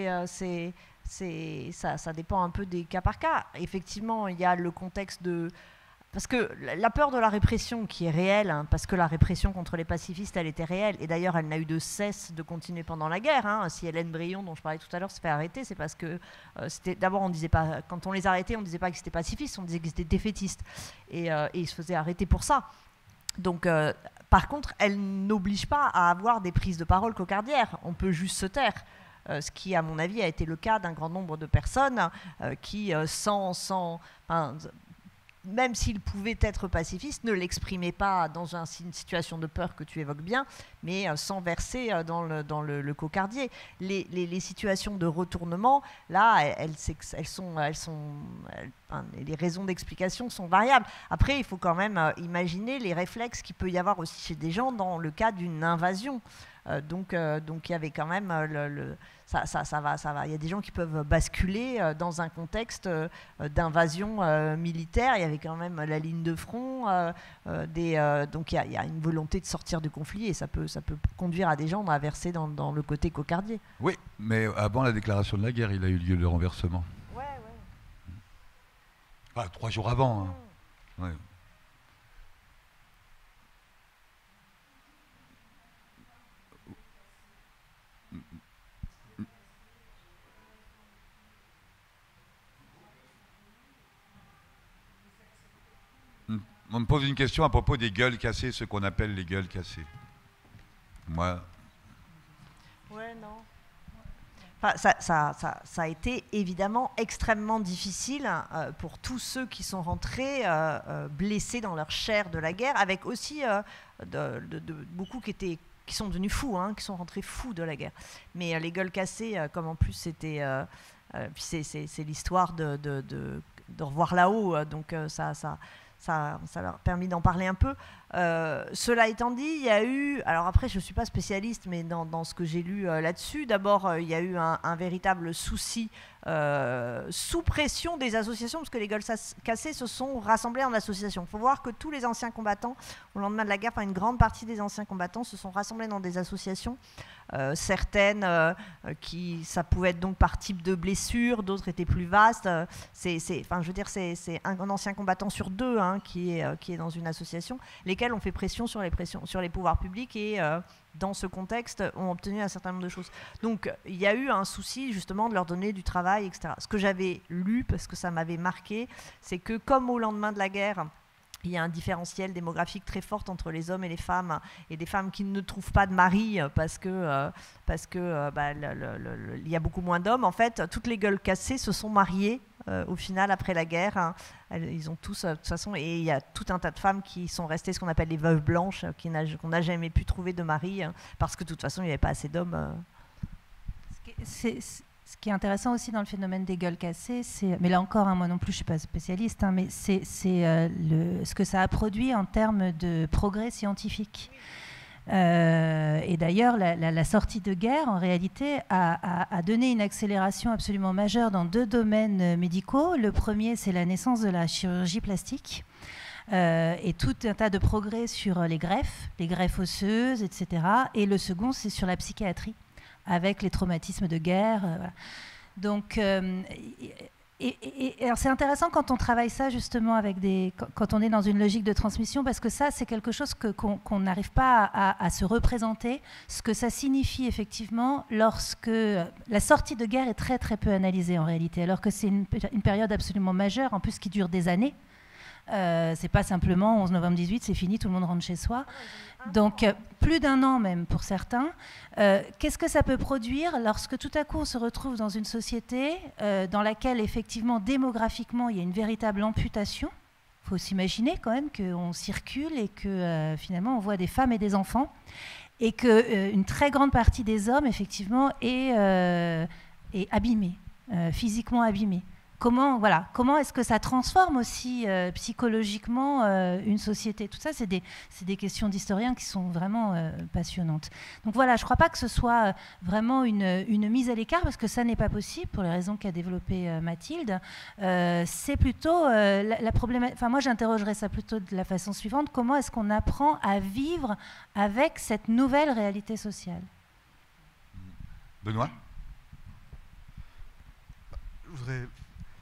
Ça dépend un peu des cas par cas. Effectivement, il y a le contexte de... Parce que la peur de la répression qui est réelle, hein, parce que la répression contre les pacifistes, elle était réelle, et d'ailleurs elle n'a eu de cesse de continuer pendant la guerre. Hein. Si Hélène Brion, dont je parlais tout à l'heure, se fait arrêter, c'est parce que d'abord on disait pas, quand on les arrêtait, on ne disait pas qu'ils étaient pacifistes, on disait qu'ils étaient défaitistes, et ils se faisaient arrêter pour ça. Donc, par contre, elle n'oblige pas à avoir des prises de parole cocardières. On peut juste se taire. Ce qui, à mon avis, a été le cas d'un grand nombre de personnes qui, même s'ils pouvaient être pacifistes, ne l'exprimaient pas dans une situation de peur que tu évoques bien, mais sans verser dans le cocardier. Les situations de retournement, là, les raisons d'explication sont variables. Après, il faut quand même imaginer les réflexes qu'il peut y avoir aussi chez des gens dans le cas d'une invasion. Donc il y avait quand même ça va. Il y a des gens qui peuvent basculer dans un contexte d'invasion militaire. Il y avait quand même la ligne de front. Donc il y a une volonté de sortir du conflit et ça peut conduire à des gens à verser dans le côté cocardier. Oui, mais avant la déclaration de la guerre, il a eu lieu le renversement. Ouais. Enfin, 3 jours avant. Hein. Ouais. On me pose une question à propos des gueules cassées, ce qu'on appelle les gueules cassées. Moi. Ouais, non. Enfin, ça a été évidemment extrêmement difficile pour tous ceux qui sont rentrés blessés dans leur chair de la guerre, avec aussi beaucoup qui sont devenus fous, hein, qui sont rentrés fous de la guerre. Mais les gueules cassées, comme en plus c'était... c'est l'histoire de revoir là-haut, donc ça leur a permis d'en parler un peu. Cela étant dit, il y a eu... Alors après, je ne suis pas spécialiste, mais dans ce que j'ai lu là-dessus, d'abord, il y a eu un véritable souci sous pression des associations, parce que les gueules cassées se sont rassemblés en associations. Il faut voir que tous les anciens combattants, au lendemain de la guerre, une grande partie des anciens combattants se sont rassemblés dans des associations. Certaines, ça pouvait être donc par type de blessure, d'autres étaient plus vastes. C'est un ancien combattant sur 2 hein, qui est dans une association, lesquels ont fait pression sur les pouvoirs publics et dans ce contexte ont obtenu un certain nombre de choses. Donc il y a eu un souci justement de leur donner du travail, etc. Ce que j'avais lu, parce que ça m'avait marqué, c'est que comme au lendemain de la guerre, il y a un différentiel démographique très fort entre les hommes et les femmes, et des femmes qui ne trouvent pas de mari parce que il y a beaucoup moins d'hommes. En fait, toutes les gueules cassées se sont mariées au final après la guerre. Hein. Ils ont tous, de toute façon, et il y a tout un tas de femmes qui sont restées ce qu'on appelle les veuves blanches, qu'on n'a jamais pu trouver de mari parce que de toute façon il n'y avait pas assez d'hommes. Ce qui est intéressant aussi dans le phénomène des gueules cassées, mais là encore, hein, moi non plus je ne suis pas spécialiste, hein, mais c'est ce que ça a produit en termes de progrès scientifique. Et d'ailleurs, la sortie de guerre, en réalité, a donné une accélération absolument majeure dans 2 domaines médicaux. Le premier, c'est la naissance de la chirurgie plastique. Et tout un tas de progrès sur les greffes osseuses, etc. Et le second, c'est sur la psychiatrie, avec les traumatismes de guerre. Voilà. Donc, alors c'est intéressant quand on travaille ça justement avec quand on est dans une logique de transmission, parce que ça, c'est quelque chose qu'on n'arrive pas à se représenter, ce que ça signifie effectivement lorsque la sortie de guerre est très très peu analysée en réalité, alors que c'est une période absolument majeure, en plus qui dure des années. C'est pas simplement 11 novembre 18, c'est fini, tout le monde rentre chez soi. Donc plus d'1 an même pour certains. Qu'est-ce que ça peut produire lorsque tout à coup on se retrouve dans une société dans laquelle effectivement démographiquement il y a une véritable amputation. Il faut s'imaginer quand même qu'on circule et que finalement on voit des femmes et des enfants et qu'une très grande partie des hommes effectivement est abîmée, physiquement abîmée. Comment est-ce que ça transforme aussi psychologiquement une société? Tout ça, c'est des questions d'historiens qui sont vraiment passionnantes. Donc voilà, je ne crois pas que ce soit vraiment une mise à l'écart, parce que ça n'est pas possible, pour les raisons qu'a développées Mathilde. C'est plutôt la problématique. Enfin, moi, j'interrogerais ça plutôt de la façon suivante. Comment est-ce qu'on apprend à vivre avec cette nouvelle réalité sociale? Benoît?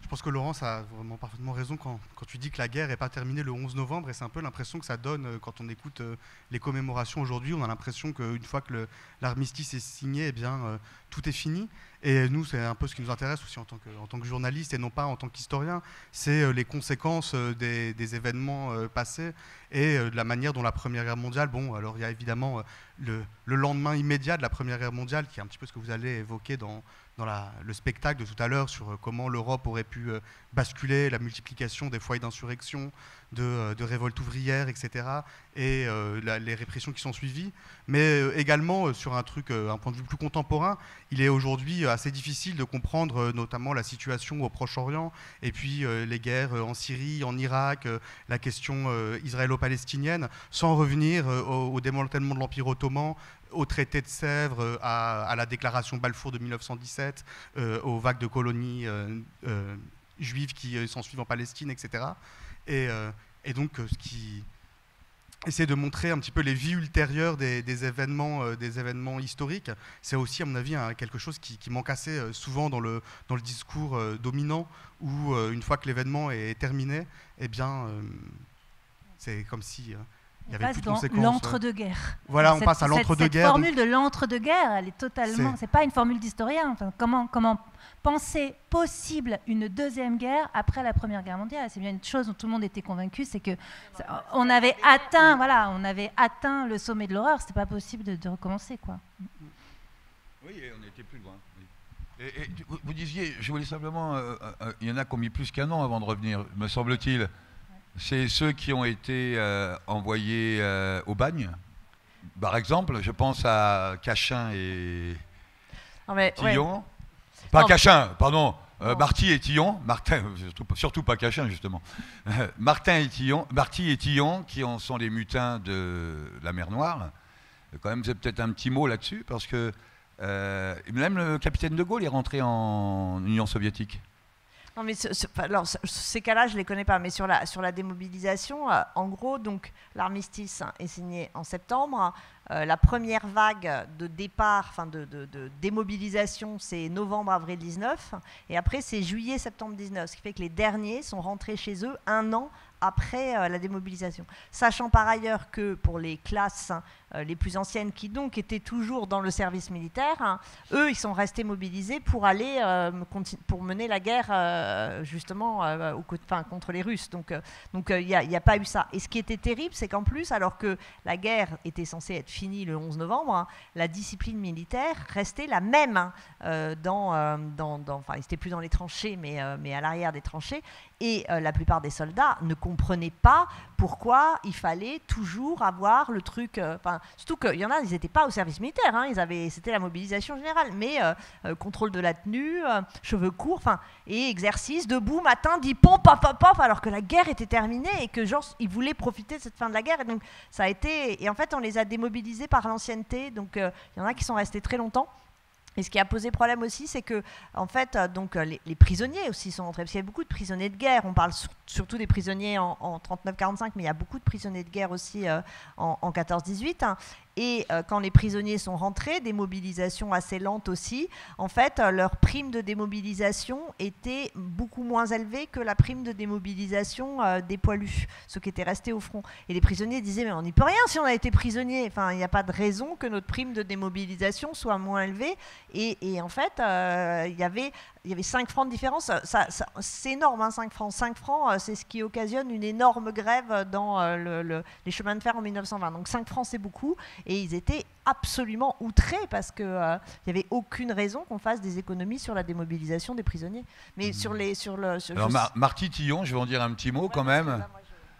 Je pense que Laurence a vraiment parfaitement raison quand tu dis que la guerre n'est pas terminée le 11 novembre, et c'est un peu l'impression que ça donne quand on écoute les commémorations aujourd'hui. On a l'impression qu'une fois que l'armistice est signé, eh bien, tout est fini. Et nous, c'est un peu ce qui nous intéresse aussi en tant que journaliste et non pas en tant qu'historien, c'est les conséquences des événements passés et de la manière dont la Première Guerre mondiale, bon, alors il y a évidemment le lendemain immédiat de la Première Guerre mondiale, qui est un petit peu ce que vous allez évoquer dans le spectacle de tout à l'heure sur comment l'Europe aurait pu basculer, la multiplication des foyers d'insurrection, de révoltes ouvrières, etc. et les répressions qui sont suivies. Mais également sur un point de vue plus contemporain, il est aujourd'hui assez difficile de comprendre notamment la situation au Proche-Orient et puis les guerres en Syrie, en Irak, la question israélo-palestinienne, sans revenir au démantèlement de l'Empire ottoman, au traité de Sèvres, à la déclaration Balfour de 1917, aux vagues de colonies juives qui s'ensuivent en Palestine, etc. Et donc, ce qui essaie de montrer un petit peu les vies ultérieures des événements historiques, c'est aussi, à mon avis, quelque chose qui manque assez souvent dans le discours dominant, où une fois que l'événement est terminé, eh bien, c'est comme si... On passe dans l'entre-deux-guerres. Voilà, on passe à l'entre-deux-guerres. Cette formule de l'entre-deux-guerres, elle est totalement... C'est pas une formule d'historien. Enfin, comment penser possible une deuxième guerre après la Première Guerre mondiale? C'est bien une chose dont tout le monde était convaincu, c'est que on avait atteint le sommet de l'horreur. C'était pas possible de recommencer, quoi. Oui, et on était plus loin. Oui. Et vous disiez, je voulais simplement, il y en a qui ont mis plus qu'1 an avant de revenir, me semble-t-il. C'est ceux qui ont été envoyés au bagne. Par exemple, je pense à Cachin et Tillon. Ouais. Pas Cachin, pardon. Marty et Tillon. Martin, surtout pas Cachin, justement. Marty et Tillon, qui sont les mutins de la mer Noire. Quand même, c'est peut-être un petit mot là-dessus, parce que même le capitaine de Gaulle est rentré en Union soviétique. Non, mais alors, ces cas-là, je ne les connais pas, mais sur la démobilisation, en gros, donc l'armistice est signé en septembre. La première vague de départ, enfin de démobilisation, c'est novembre-avril 19, et après c'est juillet-septembre 19, ce qui fait que les derniers sont rentrés chez eux 1 an après la démobilisation. Sachant par ailleurs que pour les classes les plus anciennes qui donc étaient toujours dans le service militaire, eux ils sont restés mobilisés pour aller pour mener la guerre justement contre les Russes. Donc il n'y a pas eu ça. Et ce qui était terrible, c'est qu'en plus, alors que la guerre était censée être finie le 11 novembre, la discipline militaire restait la même enfin ils n'étaient plus dans les tranchées, mais à l'arrière des tranchées. Et la plupart des soldats ne comprenaient pas pourquoi il fallait toujours avoir le truc. Surtout qu'il y en a, ils n'étaient pas au service militaire, hein, c'était la mobilisation générale, mais contrôle de la tenue, cheveux courts, et exercice, debout, matin, dit pom, paf, paf, paf, alors que la guerre était terminée et que genre ils voulaient profiter de cette fin de la guerre. Et donc ça a été, et en fait on les a démobilisés par l'ancienneté, donc il y en a qui sont restés très longtemps. Et ce qui a posé problème aussi, c'est que en fait, les prisonniers aussi sont entrés, parce qu'il y a beaucoup de prisonniers de guerre. On parle surtout des prisonniers en 39-45, mais il y a beaucoup de prisonniers de guerre aussi en 14-18. Hein. Et quand les prisonniers sont rentrés, des mobilisations assez lentes aussi, en fait, leur prime de démobilisation était beaucoup moins élevée que la prime de démobilisation des poilus, ceux qui étaient restés au front. Et les prisonniers disaient, mais on n'y peut rien si on a été prisonnier. Enfin, il n'y a pas de raison que notre prime de démobilisation soit moins élevée. Et en fait, il y avait 5 francs de différence. C'est énorme, hein, 5 francs. 5 francs, c'est ce qui occasionne une énorme grève dans les chemins de fer en 1920. Donc 5 francs, c'est beaucoup. Et ils étaient absolument outrés parce qu'il n'y avait aucune raison qu'on fasse des économies sur la démobilisation des prisonniers. Mais Alors, Marty Tillon, je vais en dire un petit mot quand même.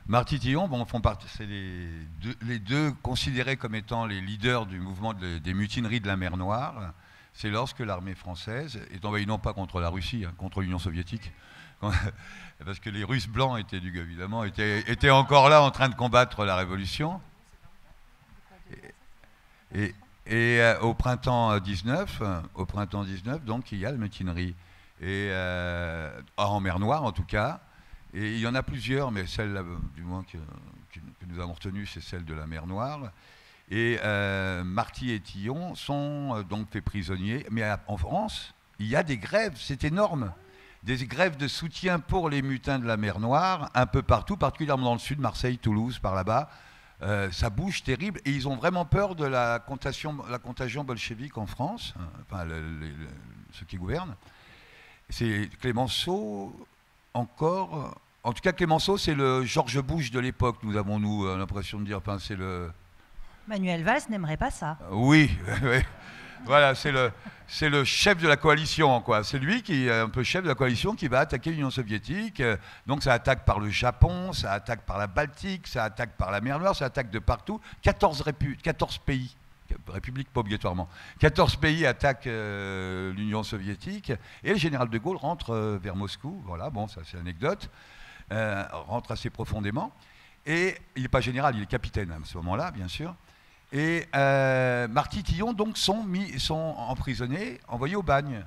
Marty Tillon, font partie, c'est les deux considérés comme étant les leaders du mouvement des mutineries de la mer Noire. C'est lorsque l'armée française est envahie non pas contre la Russie, hein, contre l'Union soviétique, parce que les Russes blancs étaient encore là en train de combattre la révolution. Et au printemps 19, donc il y a la mutinerie, et en mer Noire en tout cas. Et il y en a plusieurs, mais celle du moins que nous avons retenue, c'est celle de la mer Noire. Et Marty et Tillon sont donc faits prisonniers. Mais en France, il y a des grèves, c'est énorme. Des grèves de soutien pour les mutins de la mer Noire, un peu partout, particulièrement dans le sud, Marseille, Toulouse, par là-bas. Ça bouge terrible. Et ils ont vraiment peur de la contagion bolchevique en France, enfin ceux qui gouvernent. C'est Clémenceau, encore... En tout cas, Clémenceau, c'est le George Bush de l'époque, nous avons l'impression de dire. Enfin, c'est le... Manuel Valls n'aimerait pas ça. Oui, oui. Voilà, c'est le chef de la coalition, quoi. C'est lui qui est un peu chef de la coalition qui va attaquer l'Union soviétique. Donc ça attaque par le Japon, ça attaque par la Baltique, ça attaque par la mer Noire, ça attaque de partout. 14 pays, république pas obligatoirement, 14 pays attaquent l'Union soviétique. Et le général de Gaulle rentre vers Moscou. Voilà, bon, ça c'est l'anecdote. Rentre assez profondément. Et il n'est pas général, il est capitaine à ce moment-là, bien sûr. Et Marty Tillon, donc, sont emprisonnés, envoyés au bagne.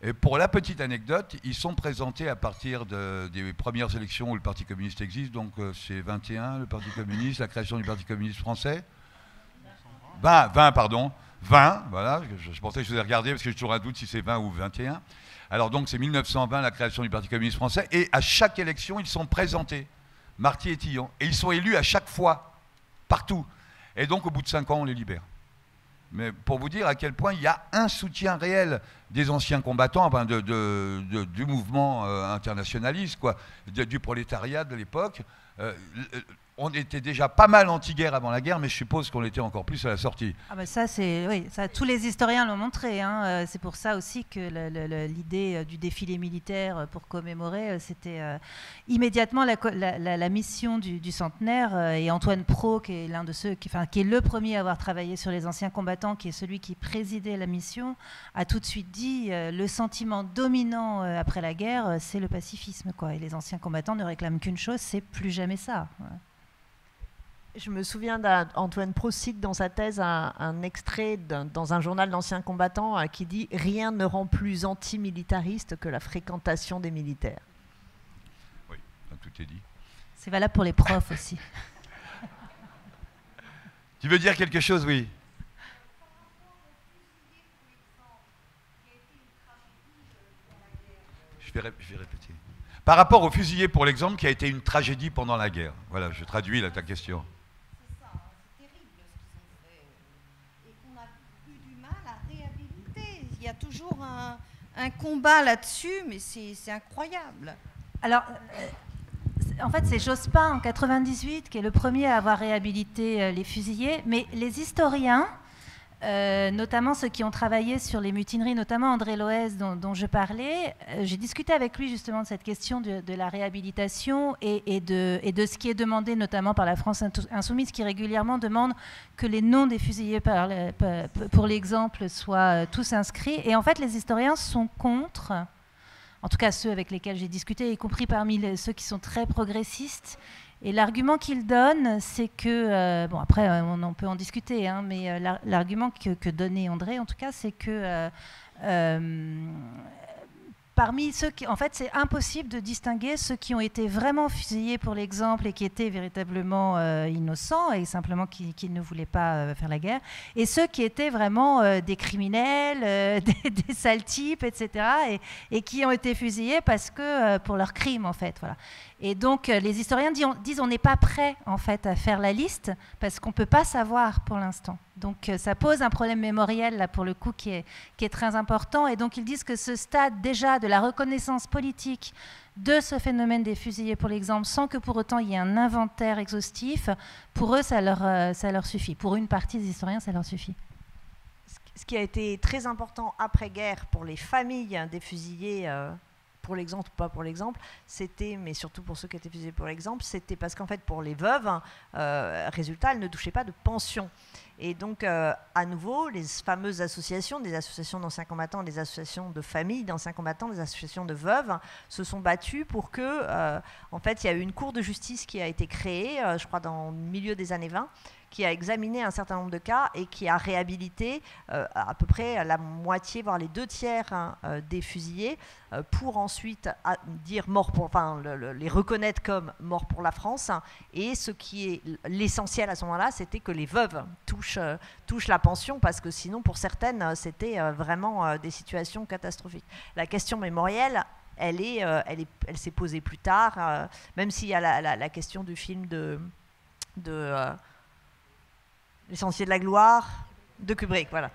Et pour la petite anecdote, ils sont présentés à partir des premières élections où le Parti communiste existe. Donc, c'est 21, le Parti communiste, la création du Parti communiste français. 20, voilà. Je pensais que je vous ai regardé parce que j'ai toujours un doute si c'est 20 ou 21. Alors, donc, c'est 1920, la création du Parti communiste français. Et à chaque élection, ils sont présentés, Marty et Tillon. Et ils sont élus à chaque fois, partout. Et donc, au bout de 5 ans, on les libère. Mais pour vous dire à quel point il y a un soutien réel des anciens combattants, enfin du mouvement internationaliste, quoi, du prolétariat de l'époque. On était déjà pas mal anti-guerre avant la guerre, mais je suppose qu'on l'était encore plus à la sortie. Ah ben ça, tous les historiens l'ont montré. Hein. C'est pour ça aussi que l'idée du défilé militaire pour commémorer, c'était immédiatement la mission du centenaire. Et Antoine Pro, qui est l'un de ceux, qui est le premier à avoir travaillé sur les anciens combattants, qui est celui qui présidait la mission, a tout de suite dit le sentiment dominant après la guerre, c'est le pacifisme, quoi. Et les anciens combattants ne réclament qu'une chose, c'est plus jamais ça. Voilà. Je me souviens d'Antoine Pro cite dans sa thèse un extrait dans un journal d'anciens combattants qui dit « Rien ne rend plus antimilitariste que la fréquentation des militaires ». Oui, tout est dit. C'est valable pour les profs aussi. Tu veux dire quelque chose, oui? Je vais répéter. Par rapport aux fusillés, pour l'exemple, qui a été une tragédie pendant la guerre. Voilà, je traduis là ta question. Il y a toujours un combat là-dessus, mais c'est incroyable. Alors, en fait, c'est Jospin en 98 qui est le premier à avoir réhabilité les fusillés, mais les historiens notamment ceux qui ont travaillé sur les mutineries, notamment André Loez dont je parlais. J'ai discuté avec lui justement de cette question de la réhabilitation et de ce qui est demandé notamment par la France Insoumise, qui régulièrement demande que les noms des fusillés pour l'exemple soient tous inscrits. Et en fait, les historiens sont contre, en tout cas ceux avec lesquels j'ai discuté, y compris parmi ceux qui sont très progressistes. Et l'argument qu'il donne, c'est que, bon après on peut en discuter, hein, mais l'argument que donnait André, en tout cas, c'est que parmi ceux qui, en fait, c'est impossible de distinguer ceux qui ont été vraiment fusillés pour l'exemple et qui étaient véritablement innocents et simplement qui ne voulaient pas faire la guerre, et ceux qui étaient vraiment des criminels, des sales types, etc., et qui ont été fusillés parce que pour leurs crimes, en fait, voilà. Et donc, les historiens disent on n'est pas prêt, en fait, à faire la liste parce qu'on ne peut pas savoir pour l'instant. Donc, ça pose un problème mémoriel, là, pour le coup, qui est très important. Et donc, ils disent que ce stade, déjà, de la reconnaissance politique de ce phénomène des fusillés, pour l'exemple, sans que pour autant il y ait un inventaire exhaustif, pour eux, ça leur suffit. Pour une partie des historiens, ça leur suffit. Ce qui a été très important après-guerre pour les familles des fusillés, pour l'exemple ou pas pour l'exemple, c'était, mais surtout pour ceux qui étaient fusillés pour l'exemple, c'était parce qu'en fait pour les veuves, résultat, elles ne touchaient pas de pension. Et donc, à nouveau, les fameuses associations, des associations d'anciens combattants, des associations de familles d'anciens combattants, des associations de veuves, se sont battues pour que, en fait, il y a eu une cour de justice qui a été créée, je crois, dans le milieu des années 20, qui a examiné un certain nombre de cas et qui a réhabilité à peu près la moitié, voire les 2/3 des fusillés, pour ensuite dire mort pour, enfin, les reconnaître comme morts pour la France. Et ce qui est l'essentiel à ce moment-là, c'était que les veuves touchent la pension, parce que sinon, pour certaines, c'était vraiment des situations catastrophiques. La question mémorielle, elle s'est posée plus tard, même s'il y a la question du film de L'essentiel de la gloire de Kubrick, voilà.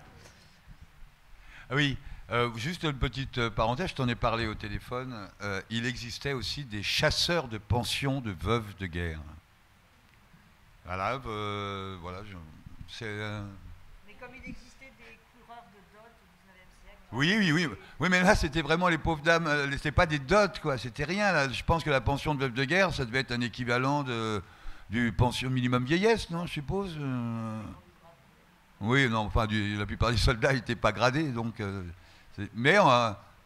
Oui, juste une petite parenthèse, je t'en ai parlé au téléphone. Il existait aussi des chasseurs de pensions de veuves de guerre. Voilà, c'est... Mais comme il existait des coureurs de dot au 19e siècle... Oui, mais là, c'était vraiment les pauvres dames, c'était pas des dots, quoi, c'était rien. Là. Je pense que la pension de veuve de guerre, ça devait être un équivalent du pension minimum vieillesse, non, je suppose. Oui, non, enfin, la plupart des soldats n'étaient pas gradés, donc... mais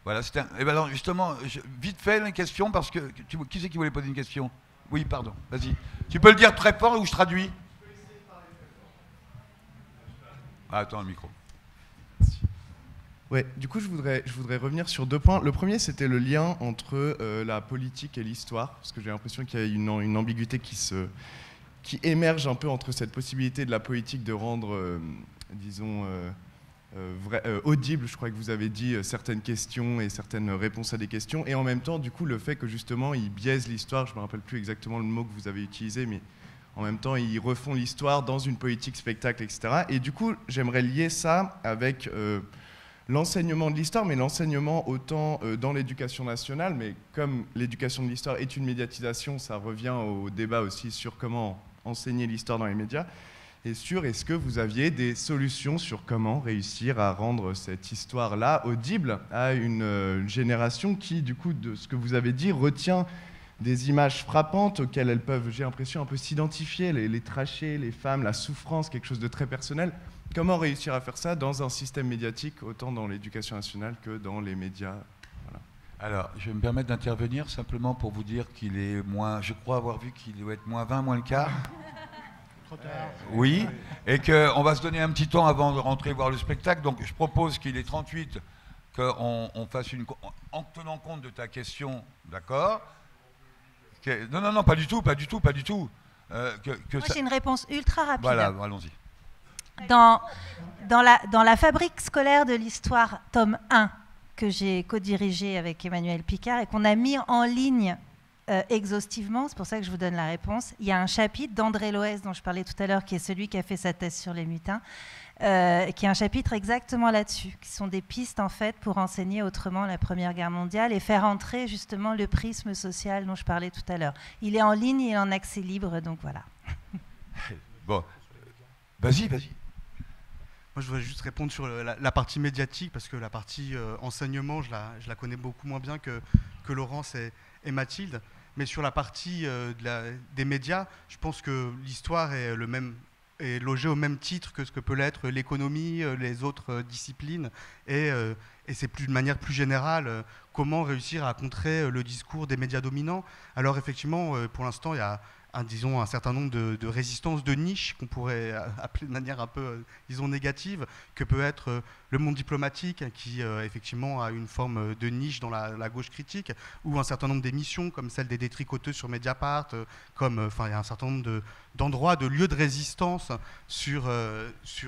voilà, c'était... Et ben alors, justement, vite fait, une question, parce que... Qui c'est qui voulait poser une question? Oui, pardon, vas-y. Tu peux le dire très fort ou je traduis? Ah, attends, le micro. Ouais, du coup, je voudrais revenir sur 2 points. Le premier, c'était le lien entre la politique et l'histoire, parce que j'ai l'impression qu'il y a une ambiguïté qui émerge un peu entre cette possibilité de la politique de rendre, disons, audible, je crois que vous avez dit, certaines questions et certaines réponses à des questions, et en même temps, du coup, le fait que justement, ils biaisent l'histoire, je ne me rappelle plus exactement le mot que vous avez utilisé, mais en même temps, ils refont l'histoire dans une politique spectacle, etc. Et du coup, j'aimerais lier ça avec... l'enseignement de l'histoire, mais l'enseignement autant dans l'éducation nationale, mais comme l'éducation de l'histoire est une médiatisation, ça revient au débat aussi sur comment enseigner l'histoire dans les médias, et sur est-ce que vous aviez des solutions sur comment réussir à rendre cette histoire-là audible à une génération qui, du coup, de ce que vous avez dit, retient des images frappantes auxquelles elles peuvent, j'ai l'impression, un peu s'identifier, les trachées, les femmes, la souffrance, quelque chose de très personnel. Comment réussir à faire ça dans un système médiatique, autant dans l'éducation nationale que dans les médias? Voilà. Alors, je vais me permettre d'intervenir simplement pour vous dire qu'il est moins... Je crois avoir vu qu'il doit être moins 20, moins le quart. Trop tard. Oui, et qu'on va se donner un petit temps avant de rentrer voir le spectacle. Donc, je propose qu'il est 38, qu'on fasse une... En tenant compte de ta question, d'accord? Non, pas du tout. Moi, j'ai une réponse ultra rapide. Voilà, allons-y. Dans la fabrique scolaire de l'histoire, tome 1, que j'ai co-dirigé avec Emmanuel Picard et qu'on a mis en ligne exhaustivement, c'est pour ça que je vous donne la réponse, il y a un chapitre d'André Loez, dont je parlais tout à l'heure, qui est celui qui a fait sa thèse sur les mutins, qui est un chapitre exactement là-dessus, qui sont des pistes en fait pour enseigner autrement la Première Guerre mondiale et faire entrer justement le prisme social dont je parlais tout à l'heure. Il est en ligne, il est en accès libre, donc voilà. Bon, vas-y. Moi, je voudrais juste répondre sur la partie médiatique, parce que la partie enseignement, je la connais beaucoup moins bien que Laurence et Mathilde. Mais sur la partie des médias, je pense que l'histoire est logée au même titre que ce que peut l'être l'économie, les autres disciplines. Et c'est de manière plus générale, comment réussir à contrer le discours des médias dominants. Alors effectivement, pour l'instant, il y a un certain nombre de résistances de niche qu'on pourrait appeler de manière un peu, disons, négative, que peut être le monde diplomatique, qui effectivement a une forme de niche dans la gauche critique, ou un certain nombre d'émissions comme celle des détricoteuses sur Mediapart, il y a un certain nombre d'endroits, de lieux de résistance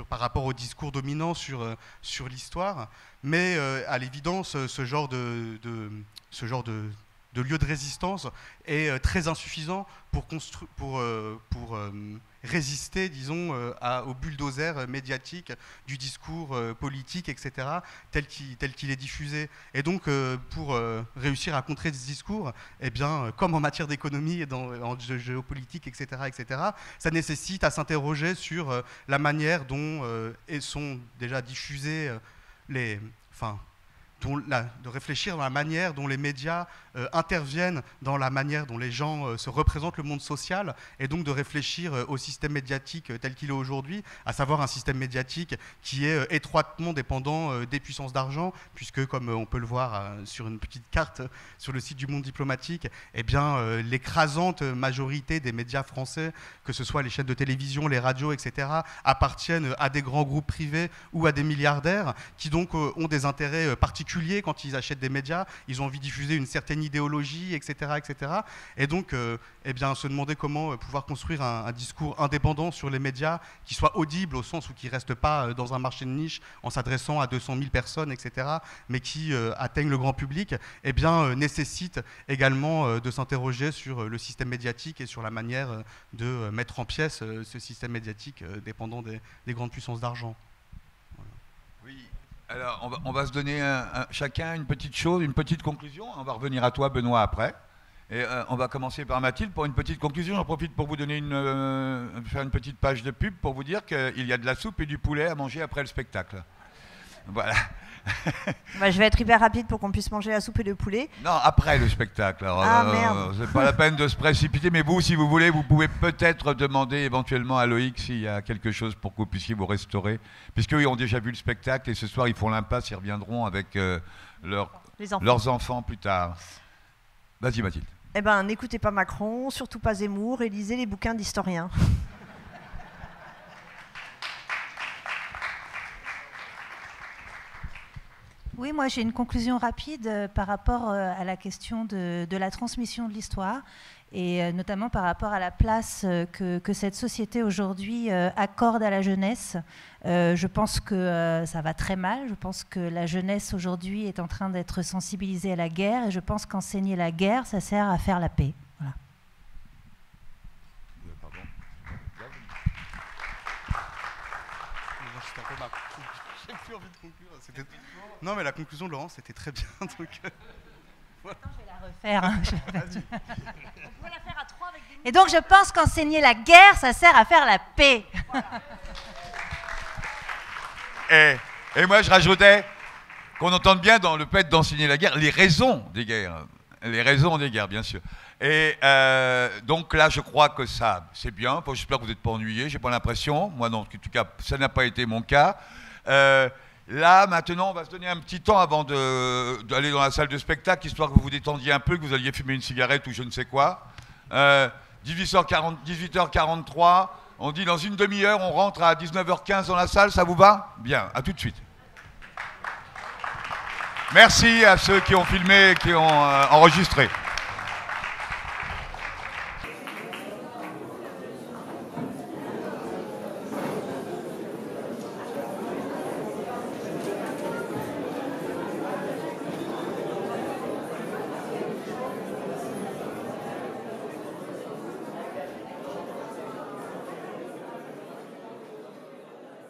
par rapport au discours dominant sur l'histoire. Mais à l'évidence, ce genre de lieu de résistance est très insuffisant pour résister, disons, au bulldozer médiatique du discours politique, etc., tel qu'il est diffusé. Et donc, pour réussir à contrer ce discours, eh bien, comme en matière d'économie et en géopolitique, etc., ça nécessite à s'interroger sur la manière dont sont déjà diffusés de réfléchir dans la manière dont les médias interviennent dans la manière dont les gens se représentent le monde social, et donc de réfléchir au système médiatique tel qu'il est aujourd'hui, à savoir un système médiatique qui est étroitement dépendant des puissances d'argent, puisque, comme on peut le voir sur une petite carte sur le site du Monde diplomatique, eh bien, l'écrasante majorité des médias français, que ce soit les chaînes de télévision, les radios, etc., appartiennent à des grands groupes privés ou à des milliardaires qui donc ont des intérêts particuliers quand ils achètent des médias. Ils ont envie de diffuser une certaine idéologie, etc., etc. Et donc, eh bien, se demander comment pouvoir construire un discours indépendant sur les médias qui soit audible au sens où qui ne reste pas dans un marché de niche en s'adressant à 200 000 personnes, etc., mais qui atteigne le grand public, eh bien, nécessite également de s'interroger sur le système médiatique et sur la manière de mettre en pièces ce système médiatique dépendant des grandes puissances d'argent. Voilà. Oui. Alors, on va se donner chacun une petite chose, une petite conclusion. On va revenir à toi, Benoît, après. Et on va commencer par Mathilde pour une petite conclusion. J'en profite pour vous donner faire une petite page de pub pour vous dire qu'il y a de la soupe et du poulet à manger après le spectacle. Voilà. Bah, je vais être hyper rapide pour qu'on puisse manger la soupe et le poulet. Non, après le spectacle. Alors, merde. C'est pas la peine de se précipiter, mais vous, si vous voulez, vous pouvez peut-être demander éventuellement à Loïc s'il y a quelque chose pour que vous puissiez vous restaurer. Puisqu'eux, ils ont déjà vu le spectacle et ce soir, ils font l'impasse, ils reviendront avec leurs enfants plus tard. Vas-y, Mathilde. Eh ben, n'écoutez pas Macron, surtout pas Zemmour, et lisez les bouquins d'historiens. Oui, moi j'ai une conclusion rapide par rapport à la question de la transmission de l'histoire et notamment par rapport à la place que cette société aujourd'hui accorde à la jeunesse. Je pense que ça va très mal. Je pense que la jeunesse aujourd'hui est en train d'être sensibilisée à la guerre et je pense qu'enseigner la guerre, ça sert à faire la paix. Voilà. Pardon. J'ai plus envie de conclure. Non, mais la conclusion de Laurence, c'était très bien. Donc, voilà. Attends, je vais la refaire. On peut la faire à 3 avec des... Et donc, je pense qu'enseigner la guerre, ça sert à faire la paix. Voilà. Et moi, je rajoutais qu'on entende bien dans le fait d'enseigner la guerre les raisons des guerres. Les raisons des guerres, bien sûr. Et donc là, je crois que ça, c'est bien. J'espère que vous n'êtes pas ennuyés. J'ai pas l'impression. Moi, non, en tout cas, ça n'a pas été mon cas. Là, maintenant, on va se donner un petit temps avant d'aller dans la salle de spectacle, histoire que vous vous détendiez un peu, que vous alliez fumer une cigarette ou je ne sais quoi. 18h43, on dit dans une demi-heure, on rentre à 19h15 dans la salle, ça vous va? Bien, à tout de suite. Merci à ceux qui ont filmé et qui ont enregistré.